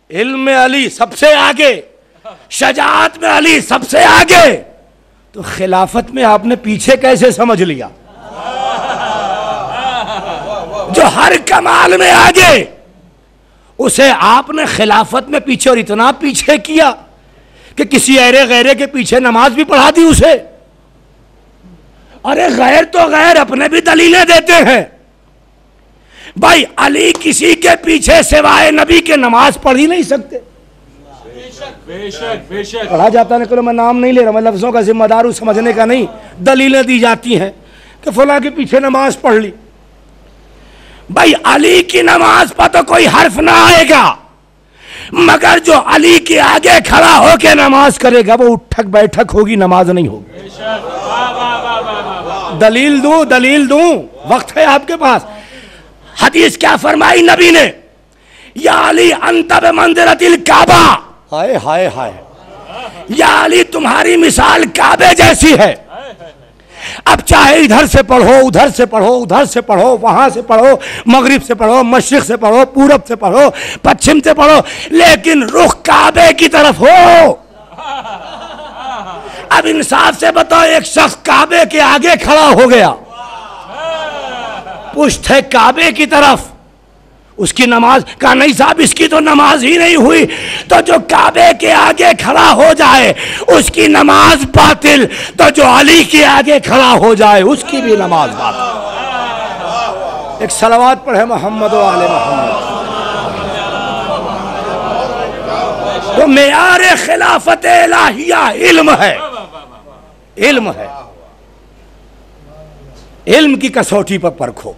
इल्म में अली सबसे आगे, शजाअत में अली सबसे आगे, तो खिलाफत में आपने पीछे कैसे समझ लिया? जो हर कमाल में आगे उसे आपने खिलाफत में पीछे, और इतना पीछे किया कि किसी ऐरे गैरे के पीछे नमाज भी पढ़ा दी उसे। अरे गैर तो गैर अपने भी दलीलें देते हैं। भाई अली किसी के पीछे सिवाय नबी के नमाज पढ़ ही नहीं सकते। बेशक बेशक पढ़ा जाता है, मैं नाम नहीं ले रहा, मैं लफ्जों का जिम्मेदार हूं, समझने का नहीं। दलीलें दी जाती हैं कि फला के पीछे नमाज पढ़ ली। भाई अली की नमाज पर तो कोई हर्फ ना आएगा, मगर जो अली के आगे खड़ा होकर नमाज करेगा वो उठक बैठक होगी, नमाज नहीं होगी। दलील दूं, वक्त है आपके पास। हदीस क्या फरमाई नबी ने, या अली अंत बिमंज़िलतिल काबा, हाय हाय हाय, या अली तुम्हारी मिसाल काबे जैसी है। अब चाहे इधर से पढ़ो, उधर से पढ़ो, उधर से पढ़ो, वहां से पढ़ो, मगरिब से पढ़ो, मशरिक से पढ़ो, पूरब से पढ़ो, पश्चिम से पढ़ो, लेकिन रुख काबे की तरफ हो। अब इंसाफ से बताओ, एक शख्स काबे के आगे खड़ा हो गया, पुष्ट है काबे की तरफ, उसकी नमाज का नहीं साहब, इसकी तो नमाज ही नहीं हुई। तो जो काबे के आगे खड़ा हो जाए उसकी नमाज बातिल, तो जो अली के आगे खड़ा हो जाए उसकी भी नमाज बातिल। एक सलावत पढ़े मोहम्मद व आले मोहम्मद। तो मेयार खिलाफत इलाहिया इल्म है, इल्म है, इल्म की कसौटी पर परखो।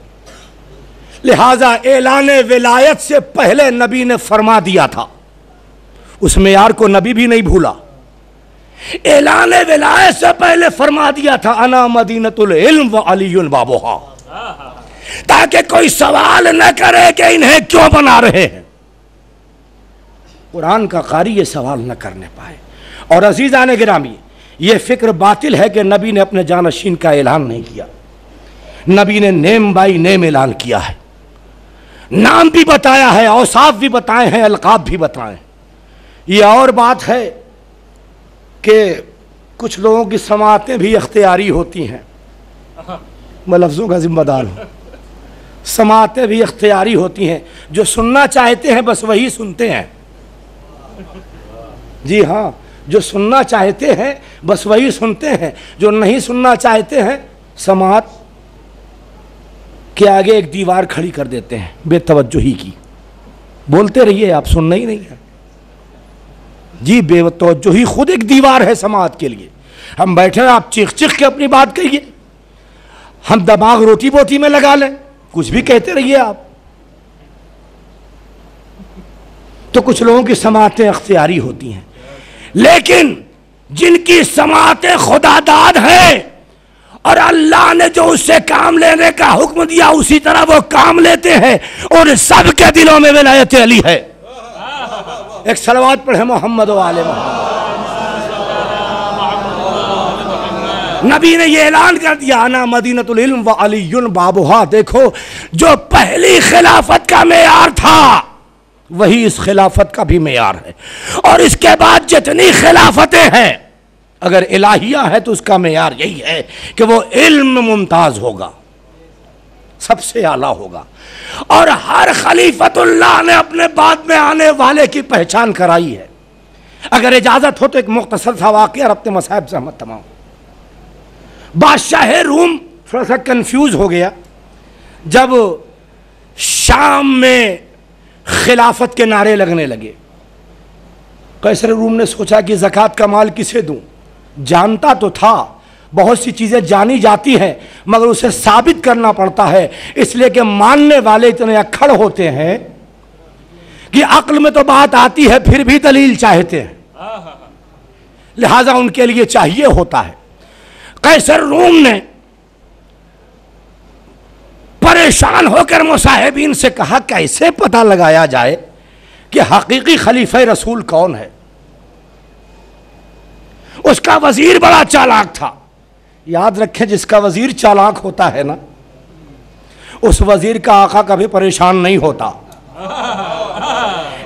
लिहाजा ऐलान विलायत से पहले नबी ने फरमा दिया था, उस मेयार को नबी भी नहीं भूला। ऐलान विलायत से पहले फरमा दिया था, अना मदीनतुल इल्म व अलीयुन बाबुहा, ताकि कोई सवाल न करे कि इन्हें क्यों बना रहे हैं। कुरान का कारी ये सवाल न करने पाए। और अजीजान गिरामी, ये फिक्र बातिल है कि नबी ने अपने जानशीन का ऐलान नहीं किया। नबी ने नेम बाई नेम ऐलान किया है, नाम भी बताया है, औसाफ भी बताए हैं, अलकाब भी बताए हैं। ये और बात है कि कुछ लोगों की समातें भी अख्तियारी होती हैं, मैं लफ्ज़ों का जिम्मेदार हूँ। समातें भी अख्तियारी होती हैं, जो सुनना चाहते हैं बस वही सुनते हैं। जी हाँ, जो सुनना चाहते हैं बस वही सुनते हैं, जो नहीं सुनना चाहते हैं समात के आगे एक दीवार खड़ी कर देते हैं बेतवज्जोही की। बोलते रहिए, आप सुनना ही नहीं है जी। बेतवज्जोही खुद एक दीवार है समात के लिए। हम बैठे, आप चीख चीख के अपनी बात कहिए, हम दिमाग रोटी बोटी में लगा लें, कुछ भी कहते रहिए आप। तो कुछ लोगों की समातें अख्तियारी होती हैं, लेकिन जिनकी समातें खुदादाद हैं और अल्लाह ने जो उससे काम लेने का हुक्म दिया उसी तरह वो काम लेते हैं, और सबके दिलों में विलायत अली है। एक सलावत पढ़े मोहम्मद व आले मोहम्मद। नबी ने ये ऐलान कर दिया, अना मदीनतुल इल्म व अलीयुन बाबुहा। देखो, जो पहली खिलाफत का मेयार था वही इस खिलाफत का भी मेयार है, और इसके बाद जितनी खिलाफतें हैं अगर इलाहिया है तो उसका मेयार यही है कि वो इल्म मुमताज होगा, सबसे आला होगा। और हर खलीफतुल्लाह ने अपने बाद में आने वाले की पहचान कराई है। अगर इजाजत हो तो एक मुख्तसर सा वाक़या अपने मसाहिब से हम तमाम। बादशाह रूम थोड़ा सा कंफ्यूज हो गया जब शाम में खिलाफत के नारे लगने लगे। कैसर रूम ने सोचा कि ज़कात का माल किसे दूं। जानता तो था, बहुत सी चीज़ें जानी जाती हैं मगर उसे साबित करना पड़ता है, इसलिए कि मानने वाले इतने अक्खड़ होते हैं कि अक्ल में तो बात आती है फिर भी दलील चाहते हैं, लिहाजा उनके लिए चाहिए होता है। कैसर रूम ने परेशान होकर मुसाहिबीन से कहा, कैसे पता लगाया जाए कि हकीकी खलीफा रसूल कौन है। उसका वजीर बड़ा चालाक था। याद रखें, जिसका वजीर चालाक होता है ना, उस वजीर का आका कभी परेशान नहीं होता।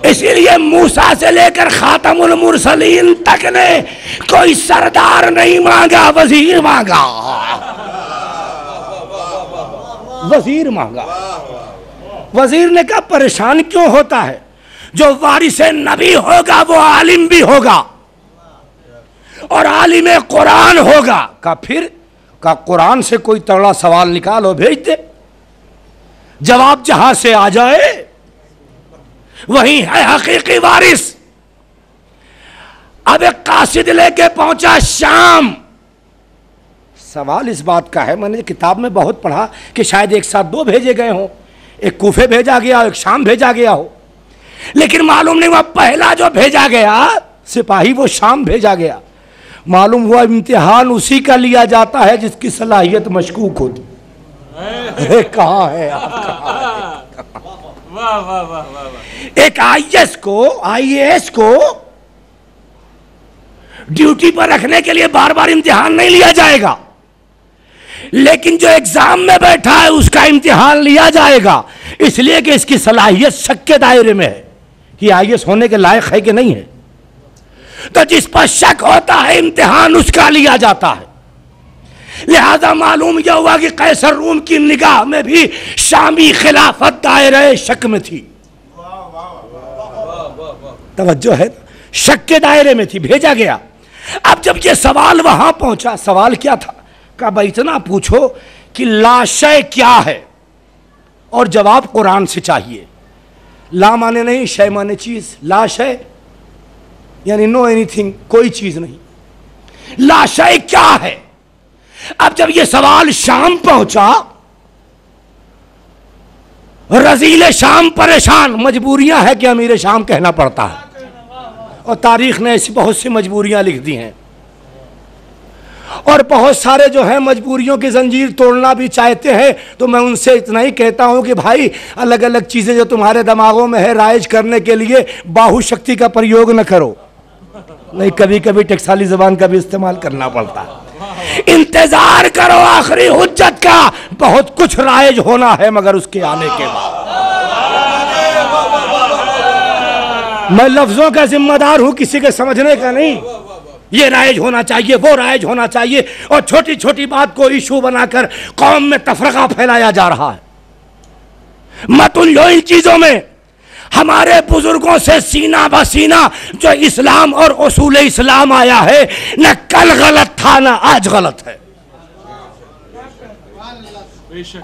इसीलिए मूसा से लेकर खातमुल मुरसलीन तक ने कोई सरदार नहीं मांगा, वजीर मांगा, वजीर मांगा। वजीर ने कहा, परेशान क्यों होता है, जो वारिसे नबी होगा वो आलिम भी होगा और आलिम कुरान होगा। का फिर का कुरान से कोई तगड़ा सवाल निकालो, भेज दे, जवाब जहां से आ जाए वही है हकीकी वारिस। अब एक कासिद लेके पहुंचा शाम। सवाल इस बात का है, मैंने किताब में बहुत पढ़ा कि शायद एक साथ दो भेजे गए हों, एक कूफे भेजा गया, एक शाम भेजा गया हो, लेकिन मालूम नहीं हुआ पहला जो भेजा गया सिपाही वो शाम भेजा गया। मालूम हुआ इम्तिहान उसी का लिया जाता है जिसकी सलाहियत मशकूक होती। कहाँ है आप, कहाँ है? वाह वाह वाह वाह वाह। एक आईएएस को ड्यूटी पर रखने के लिए बार बार इम्तिहान नहीं लिया जाएगा, लेकिन जो एग्जाम में बैठा है उसका इम्तिहान लिया जाएगा, इसलिए कि इसकी सलाहियत शक के दायरे में है कि आईएएस होने के लायक है कि नहीं है। तो जिस पर शक होता है इम्तिहान उसका लिया जाता है। लिहाजा मालूम यह हुआ कि कैसर रूम की निगाह में भी शामी खिलाफत दायरे शक में थी। तवज्जो है, शक के दायरे में थी, भेजा गया। अब जब ये सवाल वहां पहुंचा, सवाल क्या था? कहा भाई इतना पूछो कि लाशय क्या है, और जवाब कुरान से चाहिए। ला माने नहीं, शय माने चीज, लाशय यानी नो एनीथिंग, कोई चीज नहीं। लाशय क्या है? अब जब यह सवाल शाम पहुंचा, रजील शाम परेशान, मजबूरियां है कि अमीर शाम कहना पड़ता है, और तारीख ने ऐसी बहुत सी मजबूरियां लिख दी हैं, और बहुत सारे जो है मजबूरियों की जंजीर तोड़ना भी चाहते हैं। तो मैं उनसे इतना ही कहता हूं कि भाई अलग अलग चीजें जो तुम्हारे दिमागों में है राइज करने के लिए बाहु शक्ति का प्रयोग न करो, नहीं कभी कभी टकसाली जबान का भी इस्तेमाल करना पड़ता है। इंतजार करो आखिरी हुज्जत का, बहुत कुछ राइज होना है मगर उसके आने के बाद। मैं लफ्जों का जिम्मेदार हूं, किसी के समझने का नहीं। ये राइज होना चाहिए, वो राइज होना चाहिए, और छोटी छोटी बात को इशू बनाकर कौम में तफरका फैलाया जा रहा है। मत उलझो इन चीजों में। हमारे बुजुर्गों से सीना बसीना जो इस्लाम और उसूल इस्लाम आया है, न कल गलत था न आज गलत है।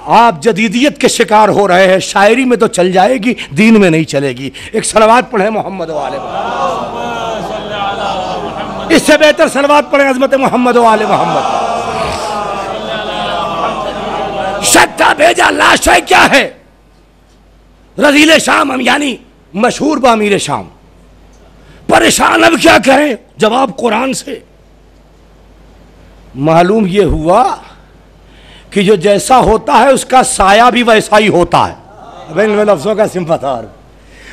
आप जदीदियत के शिकार हो रहे हैं। शायरी में तो चल जाएगी, दीन में नहीं चलेगी। एक सलवात पढ़े मोहम्मद वाले, इससे बेहतर सलवात पढ़े अज़मत मोहम्मद वाले मोहम्मद। शक्ता भेजा, लाशय क्या है? रजील शाम हम यानी मशहूर बामीर शाम। परेशान अब क्या करें? जवाब कुरान से। मालूम यह हुआ कि जो जैसा होता है उसका साया भी वैसा ही होता है। अब लफ्जों का सिंपथार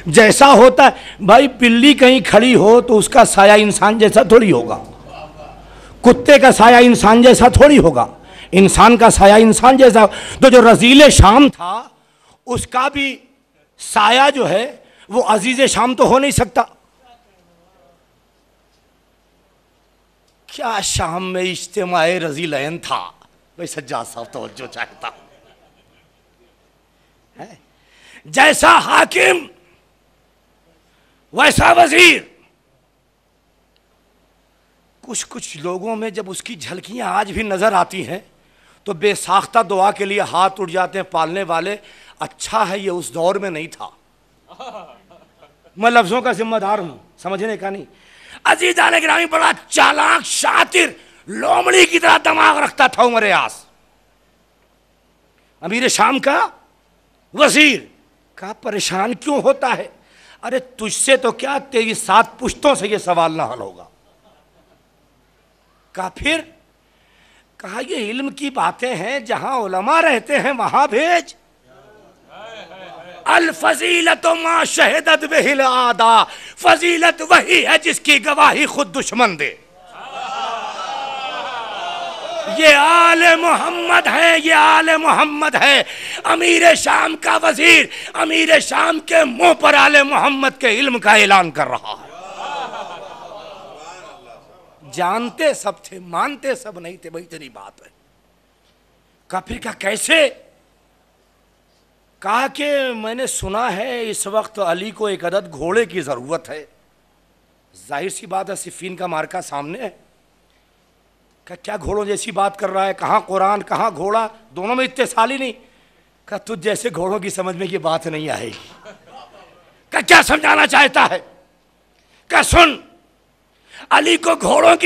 जैसा होता है, भाई बिल्ली कहीं खड़ी हो तो उसका साया इंसान जैसा थोड़ी होगा, कुत्ते का साया इंसान जैसा थोड़ी होगा, इंसान का साया इंसान जैसा। तो जो रजील शाम था उसका भी साया जो है वो अजीज शाम तो हो नहीं सकता। क्या शाम में इज्तिमाए रजीलैन था? भाई सज्जाद साहब तवज्जो चाहता है। जैसा हाकिम वैसा वजीर। कुछ कुछ लोगों में जब उसकी झलकियां आज भी नजर आती हैं तो बेसाख्ता दुआ के लिए हाथ उठ जाते हैं पालने वाले। अच्छा है ये उस दौर में नहीं था। मैं लफ्जों का जिम्मेदार हूं, समझने का नहीं। अजीज़ान गिरामी बड़ा चालाक शातिर लोमड़ी की तरह दिमाग रखता था उमर यास, अमीर शाम का वजीर। का परेशान क्यों होता है? अरे तुझसे तो क्या तेरी 7 पुश्तों से ये सवाल ना हल होगा। का फिर? कहा ये इल्म की बातें हैं, जहां उलमा रहते हैं वहां भेज। अल फजीलत मा शहदत बिहिल आदा, फजीलत वही है जिसकी गवाही खुद दुश्मन दे। ये आले मोहम्मद है, ये आले मोहम्मद है। अमीर शाम का वजीर अमीर शाम के मुंह पर आले मोहम्मद के इल्म का ऐलान कर रहा है। जानते सब थे, मानते सब नहीं थे। भाई तेरी बात है। का फिर का कैसे? कहा कि मैंने सुना है इस वक्त अली को एक अदद घोड़े की जरूरत है। जाहिर सी बात है, सिफीन का मार्का सामने है। क्या घोड़ों जैसी बात कर रहा है? कहाँ कुरान कहाँ घोड़ा, दोनों में इत्तेसाल ही नहीं। क्या तुझ जैसे घोड़ों की समझ में ये बात नहीं आएगी। क्या समझाना चाहता है? क्या सुन, अली को घोड़े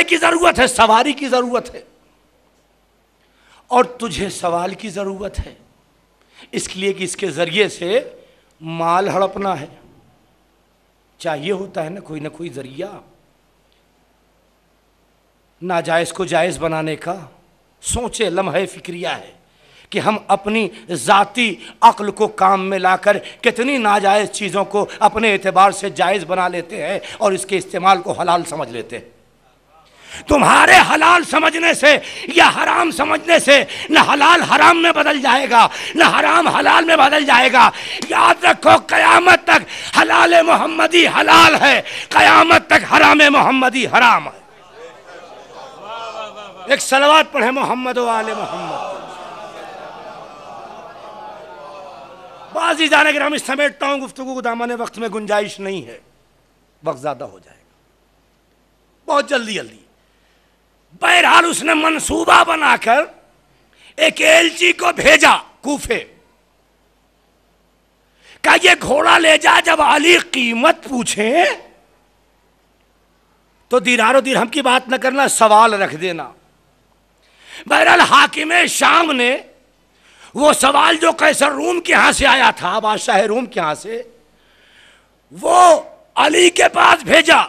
की जरूरत है, सवारी की जरूरत है, और तुझे सवाल की जरूरत है। इसलिए कि इसके जरिए से माल हड़पना है, चाहिए होता है ना कोई जरिया नाजायज को जायज बनाने का। सोचे, लम्हे फिक्रिया है कि हम अपनी ज़ाती अक्ल को काम में लाकर कितनी नाजायज़ चीज़ों को अपने एतबार से जायज़ बना लेते हैं और इसके इस्तेमाल को हलाल समझ लेते हैं। तुम्हारे हलाल समझने से या हराम समझने से न हलाल हराम में बदल जाएगा, न हराम हलाल में बदल जाएगा। याद रखो, क़यामत तक हलाल मोहम्मदी हलाल है, क़यामत तक हराम मोहम्मदी हराम है। एक सलवात पढ़े मोहम्मद व आले मोहम्मद। बाजी जाने के हम इस समेटता हूँ, गुफ्तगू को दामन वक्त में गुंजाइश नहीं है, वक्त ज़्यादा हो जाएगा बहुत जल्दी जल्दी। बहरहाल उसने मंसूबा बनाकर एक एलची को भेजा कूफे का, ये घोड़ा ले जा, जब अली कीमत पूछे तो दीनार दिरहम की बात न करना, सवाल रख देना। बहरहाल हाकिम शाम ने वो सवाल जो कैसर रूम के यहां से आया था, बादशाह रूम के यहां से, वो अली के पास भेजा।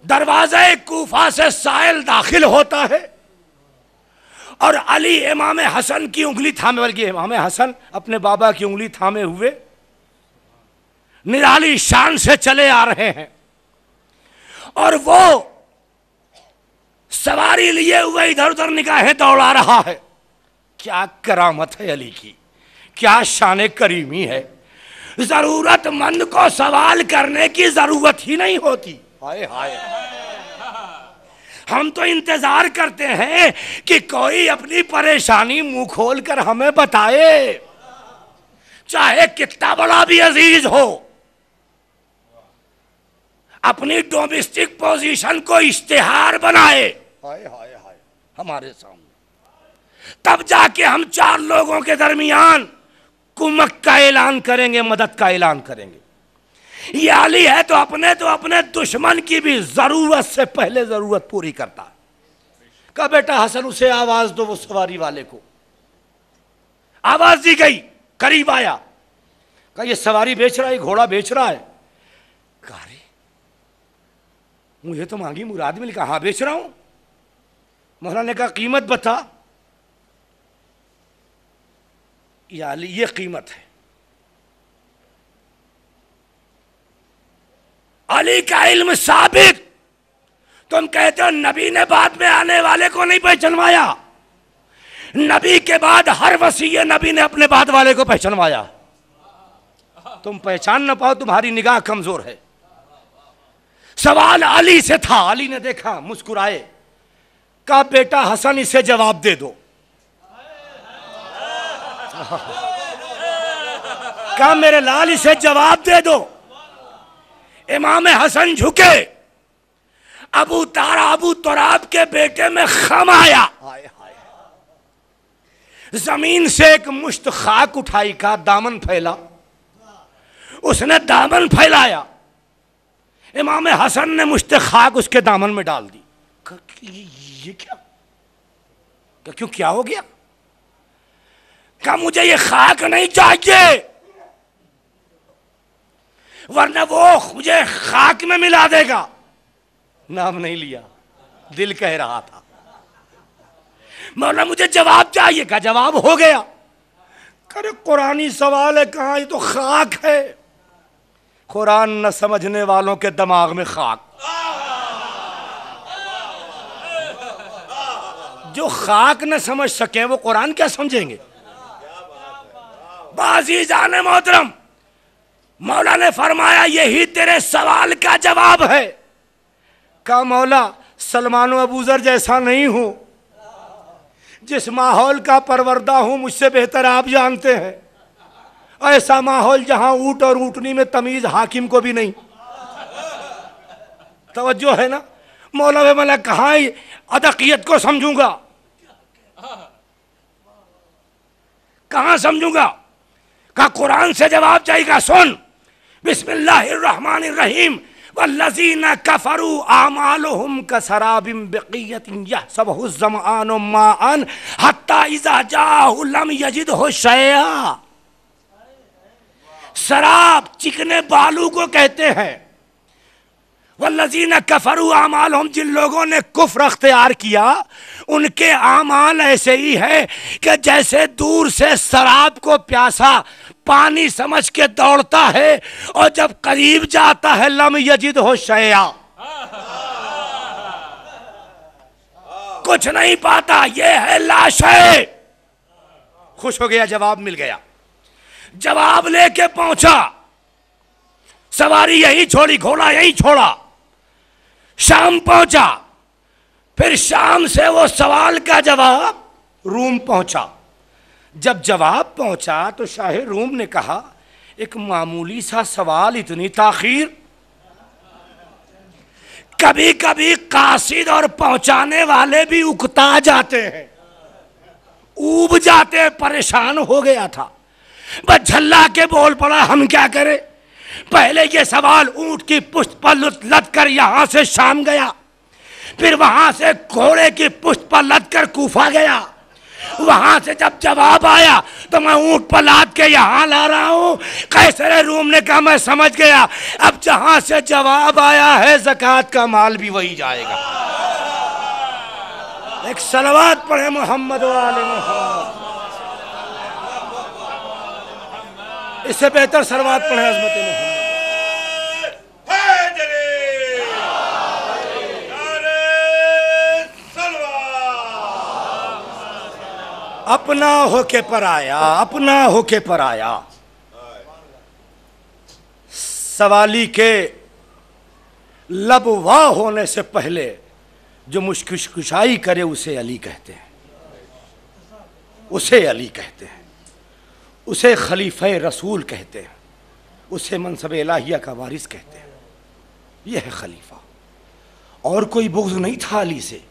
दरवाज़े कूफा से साइल दाखिल होता है और अली इमाम हसन की उंगली थामे, बल्कि इमाम हसन अपने बाबा की उंगली थामे हुए निराली शान से चले आ रहे हैं और वो सवारी लिए हुए इधर उधर निगाहें दौड़ा रहा है। क्या करामत है अली की, क्या शान करीमी है। जरूरतमंद को सवाल करने की जरूरत ही नहीं होती। हाय हाय, हम तो इंतजार करते हैं कि कोई अपनी परेशानी मुंह खोल कर हमें बताए, चाहे कितना बड़ा भी अजीज हो। अपनी डोमेस्टिक पोजीशन को इश्तिहार बनाए, हाय हाय हाय, हमारे सामने, तब जाके हम चार लोगों के दरमियान कुमक का ऐलान करेंगे, मदद का ऐलान करेंगे। ये अली है तो अपने दुश्मन की भी जरूरत से पहले जरूरत पूरी करता है। कहा बेटा हसन, उसे आवाज दो, वो सवारी वाले को। आवाज दी गई, करीब आया, कहा ये सवारी बेच रहा है, घोड़ा बेच रहा है। कहा रे मुझे तो मांगी मुराद मिली। कहा हाँ बेच रहा हूं। मौलाना ने कहा कीमत बता। या अली ये कीमत है। अली का इल्म साबित। तुम कहते हो नबी ने बाद में आने वाले को नहीं पहचानवाया, नबी के बाद हर वसी नबी ने अपने बाद वाले को पहचानवाया। तुम पहचान न पाओ, तुम्हारी निगाह कमजोर है। सवाल अली से था, अली ने देखा, मुस्कुराए, कहा बेटा हसन इसे जवाब दे दो। कहा मेरे लाल इसे जवाब दे दो। इमाम हसन झुके, अबू तुराब के बेटे में खम आया। जमीन से एक मुश्त खाक उठाई, का दामन फैला, उसने दामन फैलाया। इमाम हसन ने मुश्त खाक उसके दामन में डाल दी। ये क्या, क्यों, क्या हो गया? कहा मुझे ये खाक नहीं चाहिए, वरना वो मुझे खाक में मिला देगा। नाम नहीं लिया, दिल कह रहा था। मौला मुझे जवाब चाहिए। का जवाब हो गया। करे कुरानी सवाल है, कहाँ, ये तो खाक है। कुरान न समझने वालों के दिमाग में खाक। जो खाक न समझ सके वो कुरान क्या समझेंगे। बाजी जाने मोहतरम, मौला ने फरमाया यही तेरे सवाल का जवाब है। कहा मौला सलमान अबूजर जैसा नहीं हूं, जिस माहौल का परवरदा हूं मुझसे बेहतर आप जानते हैं। ऐसा माहौल जहां ऊंट और ऊंटनी में तमीज हाकिम को भी नहीं। तवज्जो है ना। मौला वे मैं कहाँ अदकियत को समझूंगा, कहां समझूंगा। कहा कुरान से जवाब चाहिए। सुन, बिस्मिल्लाहिर्रहमानिर्रहीम, वल्लज़ीना कफरू आमालुहुम कसराबिम बिक़ियतिन यहसबुहु ज़मआनु माअन हत्ता इज़ा जाअहु लम यजिदहु शैआ। शराब चिकने बालू को कहते हैं। वल्लज़ीना कफ़रू आमालहुम, जिन लोगों ने कुफ्र अख्तियार किया उनके आमाल ऐसे ही है कि जैसे दूर से शराब को प्यासा पानी समझ के दौड़ता है और जब करीब जाता है लम यजिद हो शैया, कुछ नहीं पाता, ये है लाश है। खुश हो गया, जवाब मिल गया, जवाब लेके पहुंचा, सवारी यही छोड़ी, घोड़ा यही छोड़ा, शाम पहुंचा, फिर शाम से वो सवाल का जवाब रूम पहुंचा। जब जवाब पहुंचा तो शाह रूम ने कहा, एक मामूली सा सवाल, इतनी ताखीर। कभी कभी कासिद और पहुंचाने वाले भी उकता जाते हैं, ऊब जाते हैं, परेशान हो गया था, बस झल्ला के बोल पड़ा, हम क्या करें। पहले ये सवाल ऊंट की पुष्ट पर लद कर यहां से शाम गया, फिर वहां से घोड़े की पुष्ट पर लद कर कूफा गया, वहां से जब जवाब आया तो मैं ऊंट पर लाद के यहां ला रहा हूं। कैसर रूम ने कहा, मैं समझ गया, अब जहां से जवाब आया है ज़कात का माल भी वही जाएगा। एक सलवात पढ़े मोहम्मद वाले मोहम्मद, इससे बेहतर सलवात पढ़े अज़मत मोहम्मद। अपना होके पराया, अपना होके पराया। सवाली के लब वाह होने से पहले जो मुश्किल करे उसे अली कहते हैं, उसे अली कहते हैं, उसे खलीफे रसूल कहते हैं, उसे मनसब इलाहिया का वारिस कहते हैं। यह है खलीफा, और कोई बुग़्ज़ नहीं था अली से।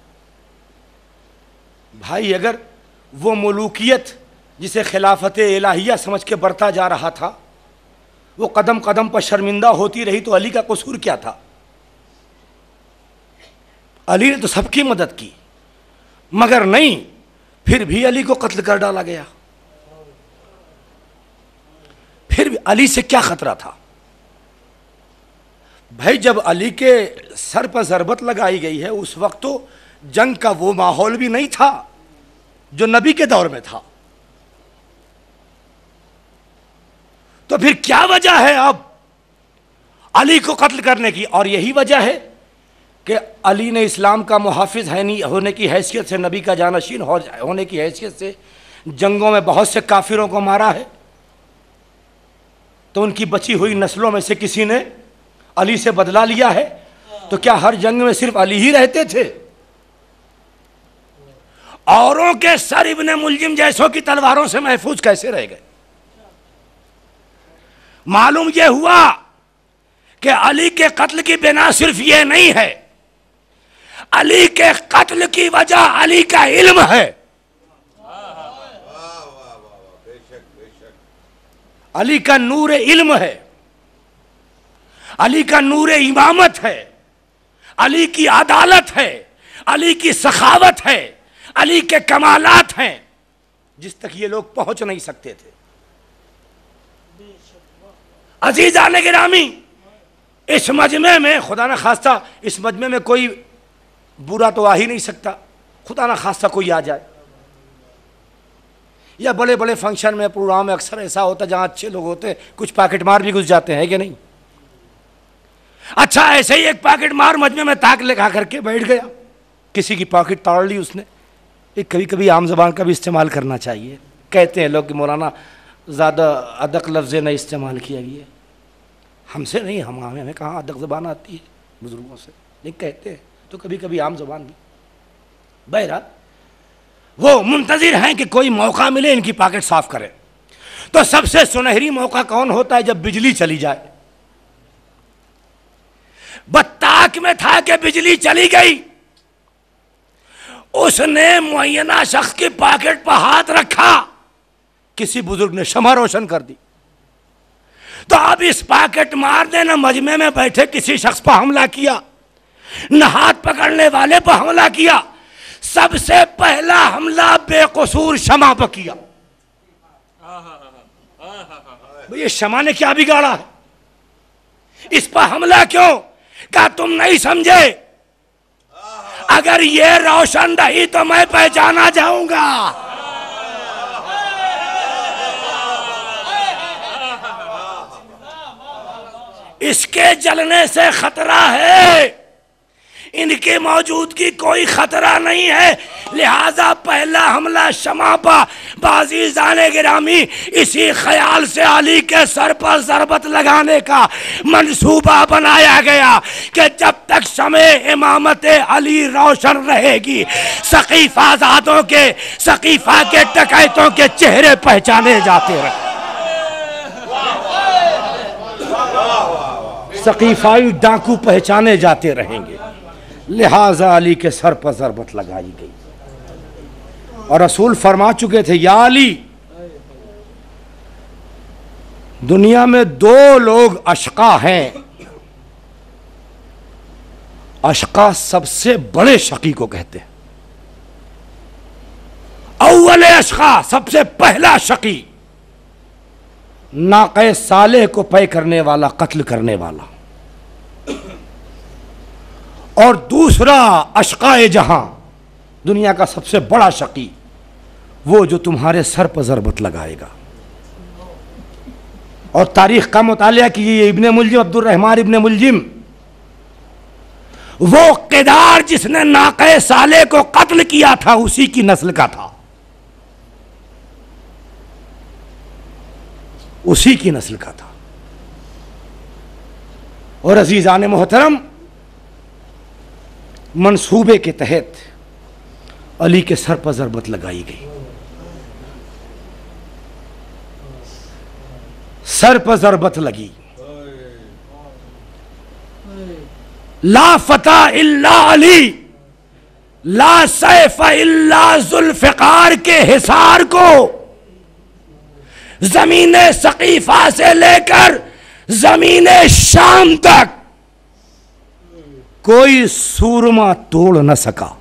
भाई अगर वो मुलूकियत जिसे खिलाफत इलाहिया समझ के बढ़ता जा रहा था वो कदम कदम पर शर्मिंदा होती रही तो अली का कसूर क्या था। अली ने तो सबकी मदद की, मगर नहीं, फिर भी अली को कत्ल कर डाला गया। फिर भी अली से क्या खतरा था भाई। जब अली के सर पर ज़रबत लगाई गई है उस वक्त तो जंग का वो माहौल भी नहीं था जो नबी के दौर में था। तो फिर क्या वजह है अब अली को कत्ल करने की। और यही वजह है कि अली ने इस्लाम का मुहाफिज होने की हैसियत से, नबी का जानशीन होने की हैसियत से जंगों में बहुत से काफिरों को मारा है। तो उनकी बची हुई नस्लों में से किसी ने अली से बदला लिया है। तो क्या हर जंग में सिर्फ अली ही रहते थे? औरों के सर इब्ने मुलजिम जैसों की तलवारों से महफूज कैसे रह गए? मालूम यह हुआ कि अली के कत्ल की बिना सिर्फ यह नहीं है, अली के कत्ल की वजह अली का इल्म है। अली का नूर इल्म है, अली का नूर इमामत है, अली की अदालत है, अली की सखावत है, अली के कमालात हैं जिस तक ये लोग पहुंच नहीं सकते थे। अजीज़ान गिरामी, इस मजमे में खुदा न खास्ता, इस मजमे में कोई बुरा तो आ ही नहीं सकता, खुदा न खास्ता कोई आ जाए। या बड़े बड़े फंक्शन में, प्रोग्राम में अक्सर ऐसा होता है जहाँ अच्छे लोग होते हैं कुछ पॉकेट मार भी घुस जाते हैं, कि नहीं? अच्छा, ऐसे ही एक पॉकेट मार मजमे में ताक लगा करके बैठ गया, किसी की पॉकेट तोड़ ली उसने। एक कभी कभी आम ज़बान का भी इस्तेमाल करना चाहिए। कहते हैं लोग कि मौलाना ज़्यादा अदक लफ्ज़ नहीं इस्तेमाल किया गया। हमसे नहीं, हमें कहाँ अदक ज़बान आती है, बुज़ुर्गों से नहीं कहते हैं, तो कभी कभी आम ज़बान भी। बहरहाल वो मुंतज़िर हैं कि कोई मौका मिले इनकी पॉकेट साफ करें। तो सबसे सुनहरी मौका कौन होता है? जब बिजली चली जाए। बत्ताक में था कि बिजली चली गई, उसने मुअय्यना शख्स की पॉकेट पर हाथ रखा, किसी बुजुर्ग ने शमा रोशन कर दी। तो अब इस पॉकेट मारने ने मजमे में बैठे किसी शख्स पर हमला किया, न हाथ पकड़ने वाले पर हमला किया, सबसे पहला हमला बेकसूर शमा पर किया। ये शमा ने क्या बिगाड़ा है? इस पर हमला क्यों? क्या तुम नहीं समझे? अगर ये रोशन रही तो मैं पहचाना जाऊंगा। इसके जलने से खतरा है, इनकी मौजूदगी कोई खतरा नहीं है। लिहाजा पहला हमला शमापा बाजी जाने गिरामी इसी ख्याल से अली के सर पर ज़रबत लगाने का मंसूबा बनाया गया कि जब तक शमे इमामत अली रोशन रहेगी सकीफाजादों के, सकीफा के डकैतों के चेहरे पहचाने जाते रहे। सकीफाई डाकू पहचाने जाते रहेंगे। लिहाजा अली के सर पर ज़रबत लगाई गई और रसूल फरमा चुके थे, या अली, दुनिया में दो लोग अशका हैं। अशका सबसे बड़े शकी को कहते हैं। अव्वल अशका, सबसे पहला शकी, नाक़े सालेह को पै करने वाला, कत्ल करने वाला। और दूसरा अशकाए जहां, दुनिया का सबसे बड़ा शकी, वो जो तुम्हारे सर पर ज़रबत लगाएगा। और तारीख का मुतालिया कीजिए, इब्ने मुलजिम, अब्दुल रहमान इब्ने मुलजिम, वो किदार जिसने नाक़े साले को कत्ल किया था उसी की नस्ल का था, उसी की नस्ल का था। और अजीज़ान मोहतरम, मंसूबे के तहत अली के सर पर ज़रबत लगाई गई। सर पर ज़रबत लगी। ला फता इल्ला अली, ला सैफ इल्ला जुल्फ़िकार के हिसार को ज़मीने सकीफा से लेकर ज़मीने शाम तक कोई सूरमा तोड़ न सका।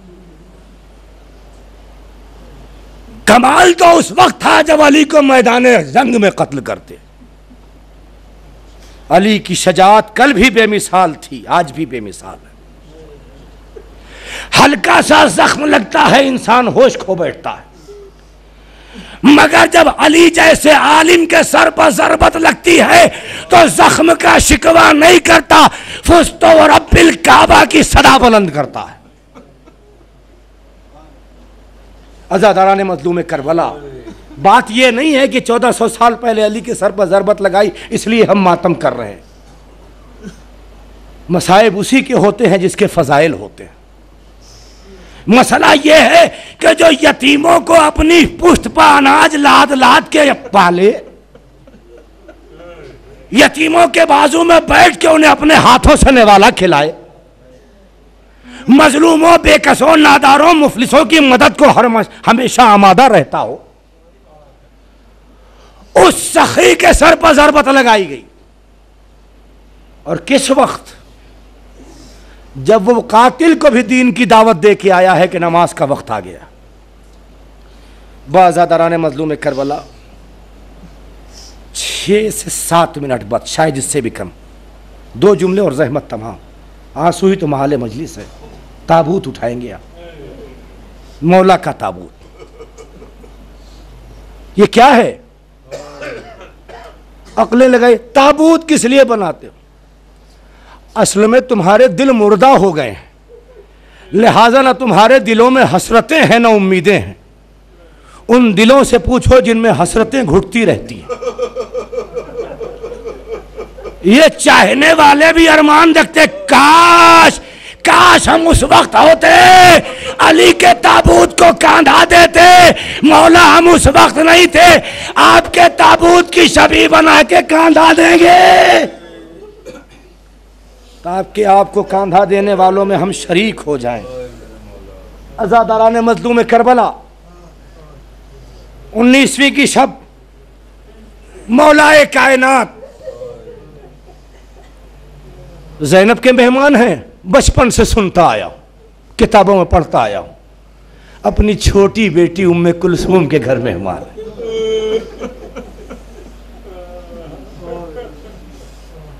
कमाल तो उस वक्त था जब अली को मैदान जंग में कत्ल करते। अली की शजाअत कल भी बेमिसाल थी, आज भी बेमिसाल है। हल्का सा जख्म लगता है, इंसान होश खो बैठता है, मगर जब अली जैसे आलिम के सर पर ज़रबत लगती है तो जख्म का शिकवा नहीं करता, फुस्तो और रब्बिल काबा की सदा बुलंद करता है। अज़ादारान मज़लूम करबला, बात यह नहीं है कि 1400 साल पहले अली के सर पर ज़रबत लगाई इसलिए हम मातम कर रहे हैं। मसाइब उसी के होते हैं जिसके फ़ज़ाइल होते हैं। मसला यह है कि जो यतीमों को अपनी पुश्त पर अनाज लाद लाद के पाले, यतीमों के बाजू में बैठ के उन्हें अपने हाथों से निवाला खिलाए, मजलूमों, बेकसों, नादारों, मुफलिसों की मदद को हमेशा आमादा रहता हो, उस सखी के सर पर ज़रबत लगाई गई। और किस वक्त? जब वो कातिल को भी दीन की दावत दे के आया है कि नमाज का वक्त आ गया। बाज़ादारान मज़लूम करबला 6 से 7 मिनट बाद, शायद इससे भी कम, 2 जुमले और ज़हमत तमाम, आंसू ही तो महाल मजलिस है। ताबूत उठाएंगे आप, मौला का ताबूत। ये क्या है? अक्लें लगाई, ताबूत किस लिए बनाते हो? असल में तुम्हारे दिल मुर्दा हो गए हैं, लिहाजा ना तुम्हारे दिलों में हसरतें हैं ना उम्मीदें हैं। उन दिलों से पूछो जिनमें हसरतें घुटती रहती हैं। ये चाहने वाले भी अरमान रखते, काश काश हम उस वक्त होते, अली के ताबूत को कांधा देते। मौला हम उस वक्त नहीं थे, आपके ताबूत की छवि बना के कांधा देंगे, ताकि आपको कांधा देने वालों में हम शरीक हो जाएं। अज़ादारान मज़लूम करबला 19वीं की शब, मौलाए कायनात ज़ैनब के मेहमान हैं। बचपन से सुनता आया हूं, किताबों में पढ़ता आया हूं, अपनी छोटी बेटी उम्मे कुलसूम के घर मेहमान है।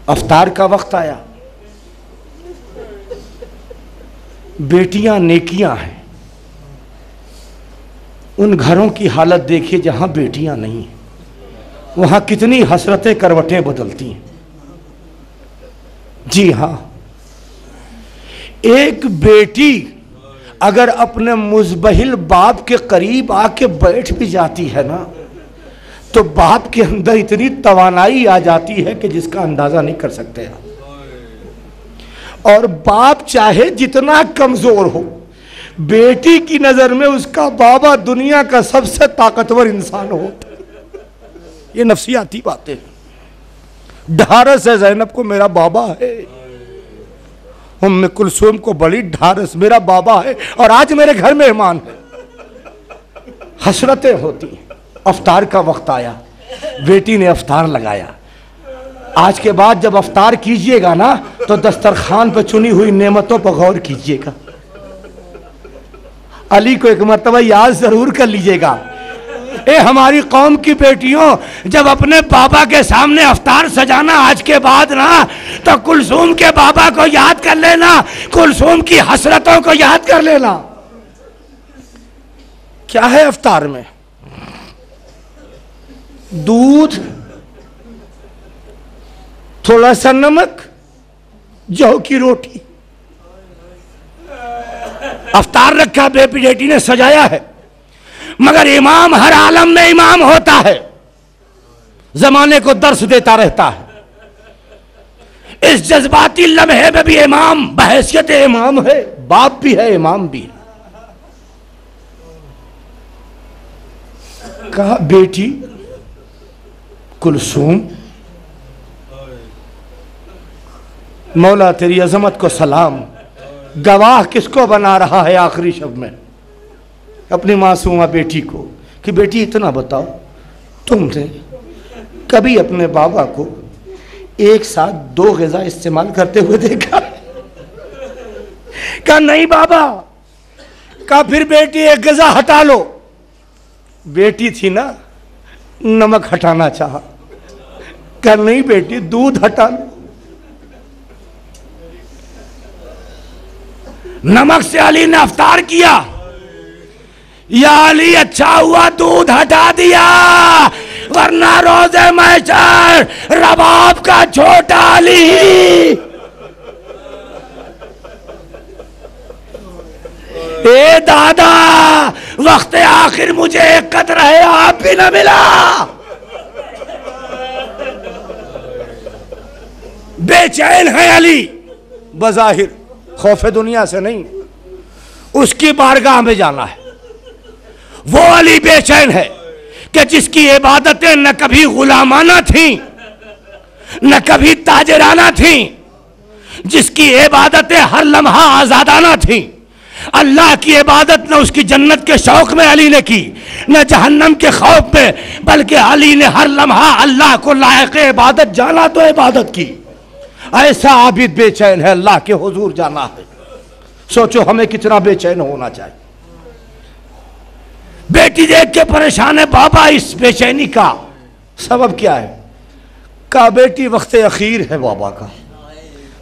अफ्तार का वक्त आया, बेटियां नेकियां हैं। उन घरों की हालत देखिए जहां बेटियां नहीं हैं, वहां कितनी हसरतें करवटें बदलती हैं। जी हां, एक बेटी अगर अपने मुज़बहिल बाप के करीब आके बैठ भी जाती है ना, तो बाप के अंदर इतनी तवानाई आ जाती है कि जिसका अंदाजा नहीं कर सकते आप। और बाप चाहे जितना कमजोर हो, बेटी की नजर में उसका बाबा दुनिया का सबसे ताकतवर इंसान होता है। ये नफ्सियाती बातें हैं। ढारस है ज़ैनब को मेरा बाबा है, उम्मे कुलसूम को बड़ी ढारस मेरा बाबा है और आज मेरे घर मेहमान है। हसरतें होती हैं। अफ्तार का वक्त आया, बेटी ने अफ्तार लगाया। आज के बाद जब अफ्तार कीजिएगा ना, तो दस्तरखान पर चुनी हुई नेमतों पर गौर कीजिएगा। अली को एक मर्तबा याद जरूर कर लीजिएगा। ए हमारी कौम की बेटियों, जब अपने बाबा के सामने अफ्तार सजाना आज के बाद ना, तो कुलसूम के बाबा को याद कर लेना, कुलसूम की हसरतों को याद कर लेना। क्या है अफ्तार में? दूध, थोड़ा सा नमक, जौ की रोटी। अफ्तार रखा, बेटी ने सजाया है। मगर इमाम हर आलम में इमाम होता है, जमाने को दर्स देता रहता है। इस जज्बाती लम्हे में भी इमाम बहैसियत इमाम है, बाप भी है, इमाम भी है। कहा बेटी कुलसूम, मौला तेरी अजमत को सलाम। गवाह किसको बना रहा है आखिरी शब में? अपनी मासूमा बेटी को, कि बेटी इतना बताओ, तुमने कभी अपने बाबा को एक साथ 2 ग़िज़ा इस्तेमाल करते हुए देखा? कहा नहीं बाबा। कहा फिर बेटी 1 ग़िज़ा हटा लो। बेटी थी ना, नमक हटाना चाहा। कहा नहीं बेटी, दूध हटा लो। नमक से अली ने अफ्तार किया। या अली अच्छा हुआ दूध हटा दिया, वरना रोज़े महशर रबाब का छोटा अली। ए दादा, वक्त आखिर मुझे एक कदर है आप भी न मिला। बेचैन है अली, बज़ाहिर खौफे दुनिया से नहीं, उसकी बारगाह में जाना है। वो अली बेचैन है कि जिसकी इबादतें न कभी गुलामाना थी, न कभी ताजराना थी, जिसकी इबादतें हर लम्हा आजादाना थी। अल्लाह की इबादत न उसकी जन्नत के शौक में अली ने की, न जहन्नम के खौफ में, बल्कि अली ने हर लम्हा अल्लाह को लायक इबादत जाना तो इबादत की। ऐसा आबिद बेचैन है, अल्लाह के हुजूर जाना है। सोचो हमें कितना बेचैन होना चाहिए। बेटी देख के परेशान है बाबा। इस बेचैनी का सबब क्या है? का बेटी वक्त अखीर है बाबा का।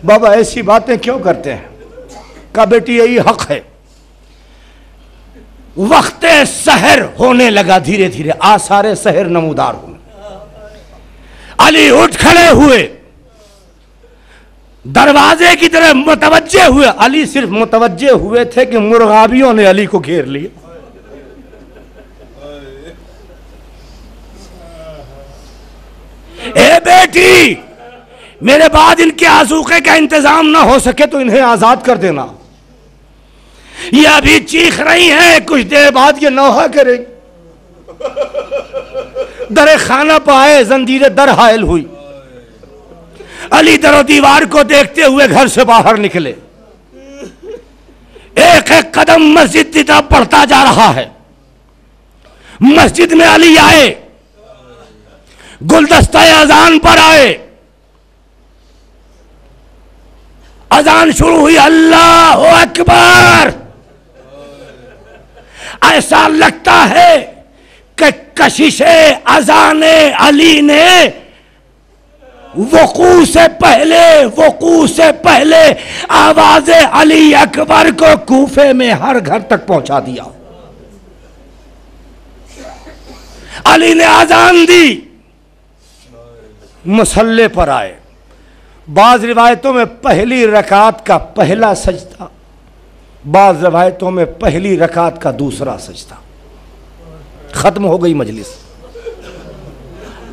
बाबा ऐसी बातें क्यों करते हैं? का बेटी यही हक है। वक्त सहर होने लगा, धीरे धीरे आसारे सहर नमूदार होने। अली उठ खड़े हुए, दरवाजे की तरफ मुतवज्जे हुए। अली सिर्फ मुतवज्जे हुए थे कि मुर्गाबियों ने अली को घेर लिया। ए बेटी, मेरे बाद इनके आसूखे का इंतजाम ना हो सके तो इन्हें आजाद कर देना। ये अभी चीख रही हैं, कुछ देर बाद ये नौहा करेंगी। दरे खाना पाए, जंजीरें दर हायल हुई। अली दरो दीवार को देखते हुए घर से बाहर निकले। एक एक कदम मस्जिद की तरफ बढ़ता जा रहा है। मस्जिद में अली आए, गुलदस्ता अजान पर आए। अजान शुरू हुई, अल्लाहु अकबर। ऐसा लगता है कि कशिशे अजाने अली ने वकू से पहले आवाज अली अकबर को कूफे में हर घर तक पहुंचा दिया। अली ने आजान दी, मसल्ले पर आए। बाज रिवायतों में पहली रकात का पहला सजदा, बाज रिवायतों में पहली रकात का दूसरा सजदा। खत्म हो गई मजलिस।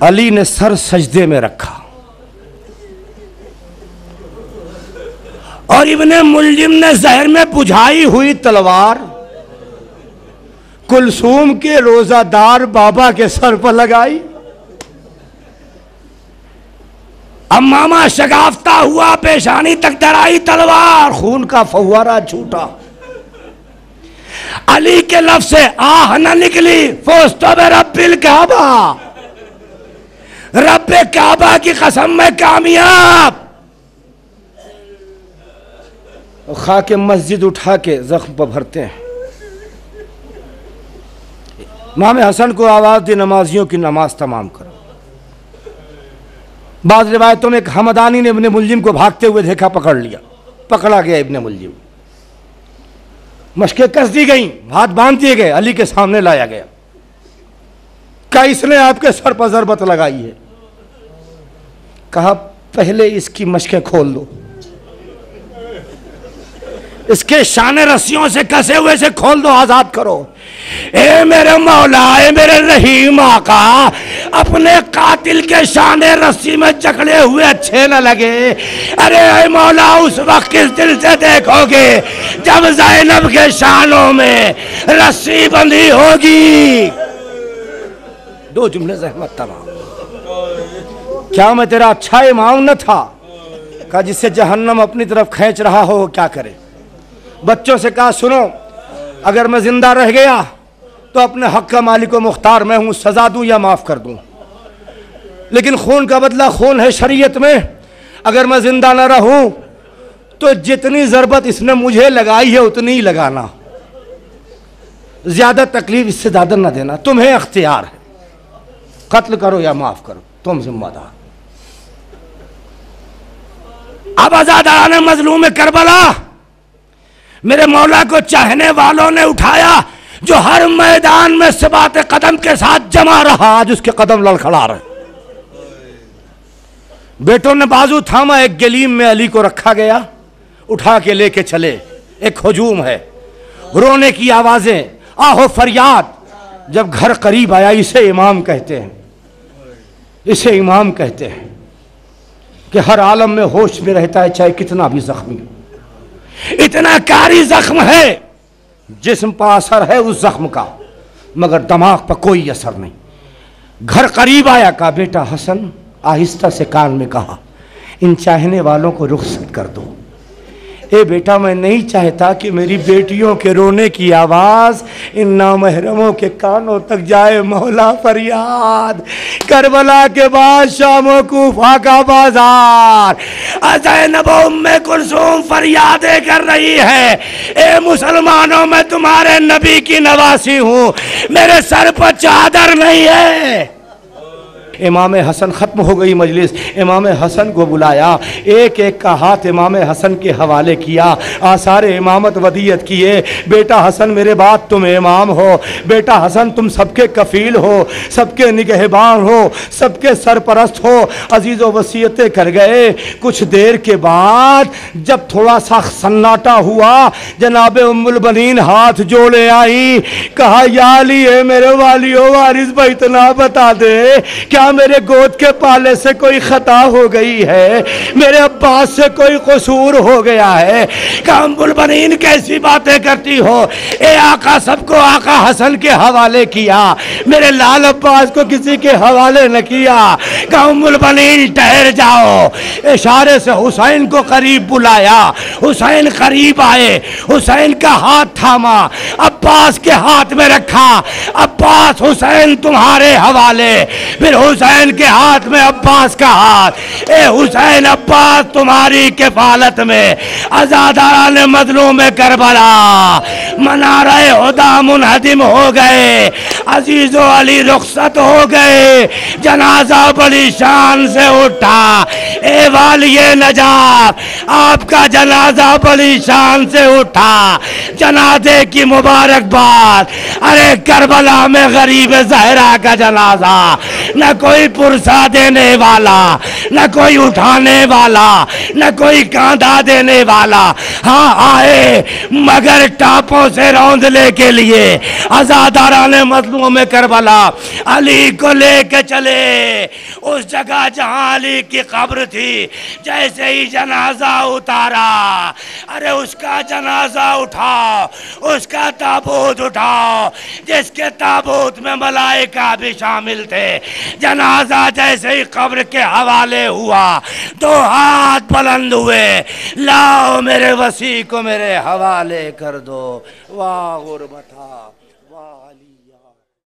अली ने सर सजदे में रखा और इब्ने मुलजिम ने जहर में बुझाई हुई तलवार कुलसूम के रोजादार बाबा के सर पर लगाई। अम्मामा शगाफ्ता हुआ, पेशानी तक डराई तलवार, खून का फव्वारा छूटा। अली के लफ्ज से आह न निकली, फोस्तो में रब्बिल काबा, रब्बे काबा की कसम में कामयाब। खाके मस्जिद उठा के जख्म पर भरते हैं। इमाम हसन को आवाज दी, नमाजियों की नमाज तमाम करो। बाज़ रिवायतों में एक हमदानी ने इब्ने मुलजिम को भागते हुए देखा, पकड़ लिया, पकड़ा गया इब्ने मुलजिम। मशकें कस दी गई, हाथ बांध दिए गए, अली के सामने लाया गया। क्या इसने आपके सर पर ज़रबत लगाई है? कहा पहले इसकी मशकें खोल दो, इसके शाने रस्सियों से कसे हुए से खोल दो, आजाद करो। ए मेरे मौला, ए मेरे रहीम आका, अपने कातिल के शाने रस्सी में जकड़े हुए अच्छे न लगे। अरे ए मौला, उस वक्त किस दिल से देखोगे जब ज़ैनब के शानों में रस्सी बंधी होगी। दो जुमले ज़हमत तमाम। क्या मैं तेरा अच्छा इमाम न था? कहा जिससे जहन्नम अपनी तरफ खींच रहा हो क्या करे। बच्चों से कहा सुनो, अगर मैं जिंदा रह गया तो अपने हक का मालिक व मुख्तार मैं हूं, सजा दूं या माफ कर दूं, लेकिन खून का बदला खून है शरीयत में। अगर मैं जिंदा न रहूं तो जितनी ज़रबत इसने मुझे लगाई है उतनी ही लगाना, ज्यादा तकलीफ इससे ज्यादा न देना, तुम्हें अख्तियार है, कत्ल करो या माफ करो, तुम जिम्मेदार। अब आज़ादाराने मजलूम करबला मेरे मौला को चाहने वालों ने उठाया, जो हर मैदान में सबात कदम के साथ जमा रहा, आज उसके कदम लड़खड़ा रहे। बेटों ने बाजू थामा, एक गलीम में अली को रखा गया, उठा के लेके चले। एक हुजूम है, रोने की आवाजें, आहो फरियाद। जब घर करीब आया, इसे इमाम कहते हैं, इसे इमाम कहते हैं कि हर आलम में होश में रहता है, चाहे कितना भी जख्मी हो। इतना कारी जख्म है, जिस्म पर असर है उस जख्म का, मगर दिमाग पर कोई असर नहीं। घर करीब आया, कहा बेटा हसन, आहिस्ता से कान में कहा, इन चाहने वालों को रुखसत कर दो। ए बेटा, मैं नहीं चाहता कि मेरी बेटियों के रोने की आवाज़ इन नामहरमों के कानों तक जाए। मौला फरियाद। करबला के बाद शामो कूफा का बाजार, ज़ैनब उम्मे कुलसूम फरियादें कर रही है, ए मुसलमानों, मैं तुम्हारे नबी की नवासी हूँ, मेरे सर पर चादर नहीं है। इमाम हसन, ख़त्म हो गई मजलिस। इमाम हसन को बुलाया, एक एक का हाथ इमाम हसन के हवाले किया, आसार इमामत वदियत किए। बेटा हसन, मेरे बाद तुम इमाम हो। बेटा हसन, तुम सबके कफ़ील हो, सबके निगहबान हो, सबके सरपरस्त हो। अजीज़ व वसीयतें कर गए। कुछ देर के बाद जब थोड़ा सा सन्नाटा हुआ, जनाब उम्मुल बनीन हाथ जोड़े आई, कहा या अली, मेरे वालियो वारिस भाई, इतना बता दे, क्या मेरे गोद के पाले से कोई खता हो गई है? मेरे अब्बास से कोई कसूर हो गया है? उम्मुल बनीन कैसी बातें करती हो? ए आका, सबको आका हसन के हवाले किया, मेरे लाल अब्बास को किसी के हवाले न किया। उम्मुल बनीन ठहर जाओ। इशारे से हुसैन को करीब बुलाया। हुसैन करीब आए, हुसैन का हाथ थामा, अब्बास के हाथ में रखा। अब्बास, हुसैन तुम्हारे हवाले। फिर हुसैन के हाथ में अब्बास का हाथ। ए हुसैन, अब्बास तुम्हारी किफालत में। आज़ादारान मजलूम करबला मनारे हुदा मुनहदिम हो गए। अजीज़ो अली रुखसत हो गए। जनाजा बड़ी शान से उठा। ए वालिए नजात, आपका जनाजा बड़ी शान से उठा, जनाजे की मुबारकबाद। अरे करबला में गरीब ज़हरा का जनाजा, न कोई पुरसा देने वाला, न कोई उठाने वाला, न कोई कांधा देने वाला। हाँ आए मगर टापों से रौंदने के लिए आजादाराने मजलूमों में करबला अली को लेके चले उस जगह जहां अली की कब्र थी। जैसे ही जनाजा उतारा, अरे उसका जनाजा उठाओ, उसका ताबूत उठाओ, जिसके ताबूत में मलाइका भी शामिल थे। जनाजा जैसे ही कब्र के हवाले हुआ, दो हाथ बुलंद हुए, लाओ मेरे वसी को मेरे हवाले कर दो। वाह गुरबता।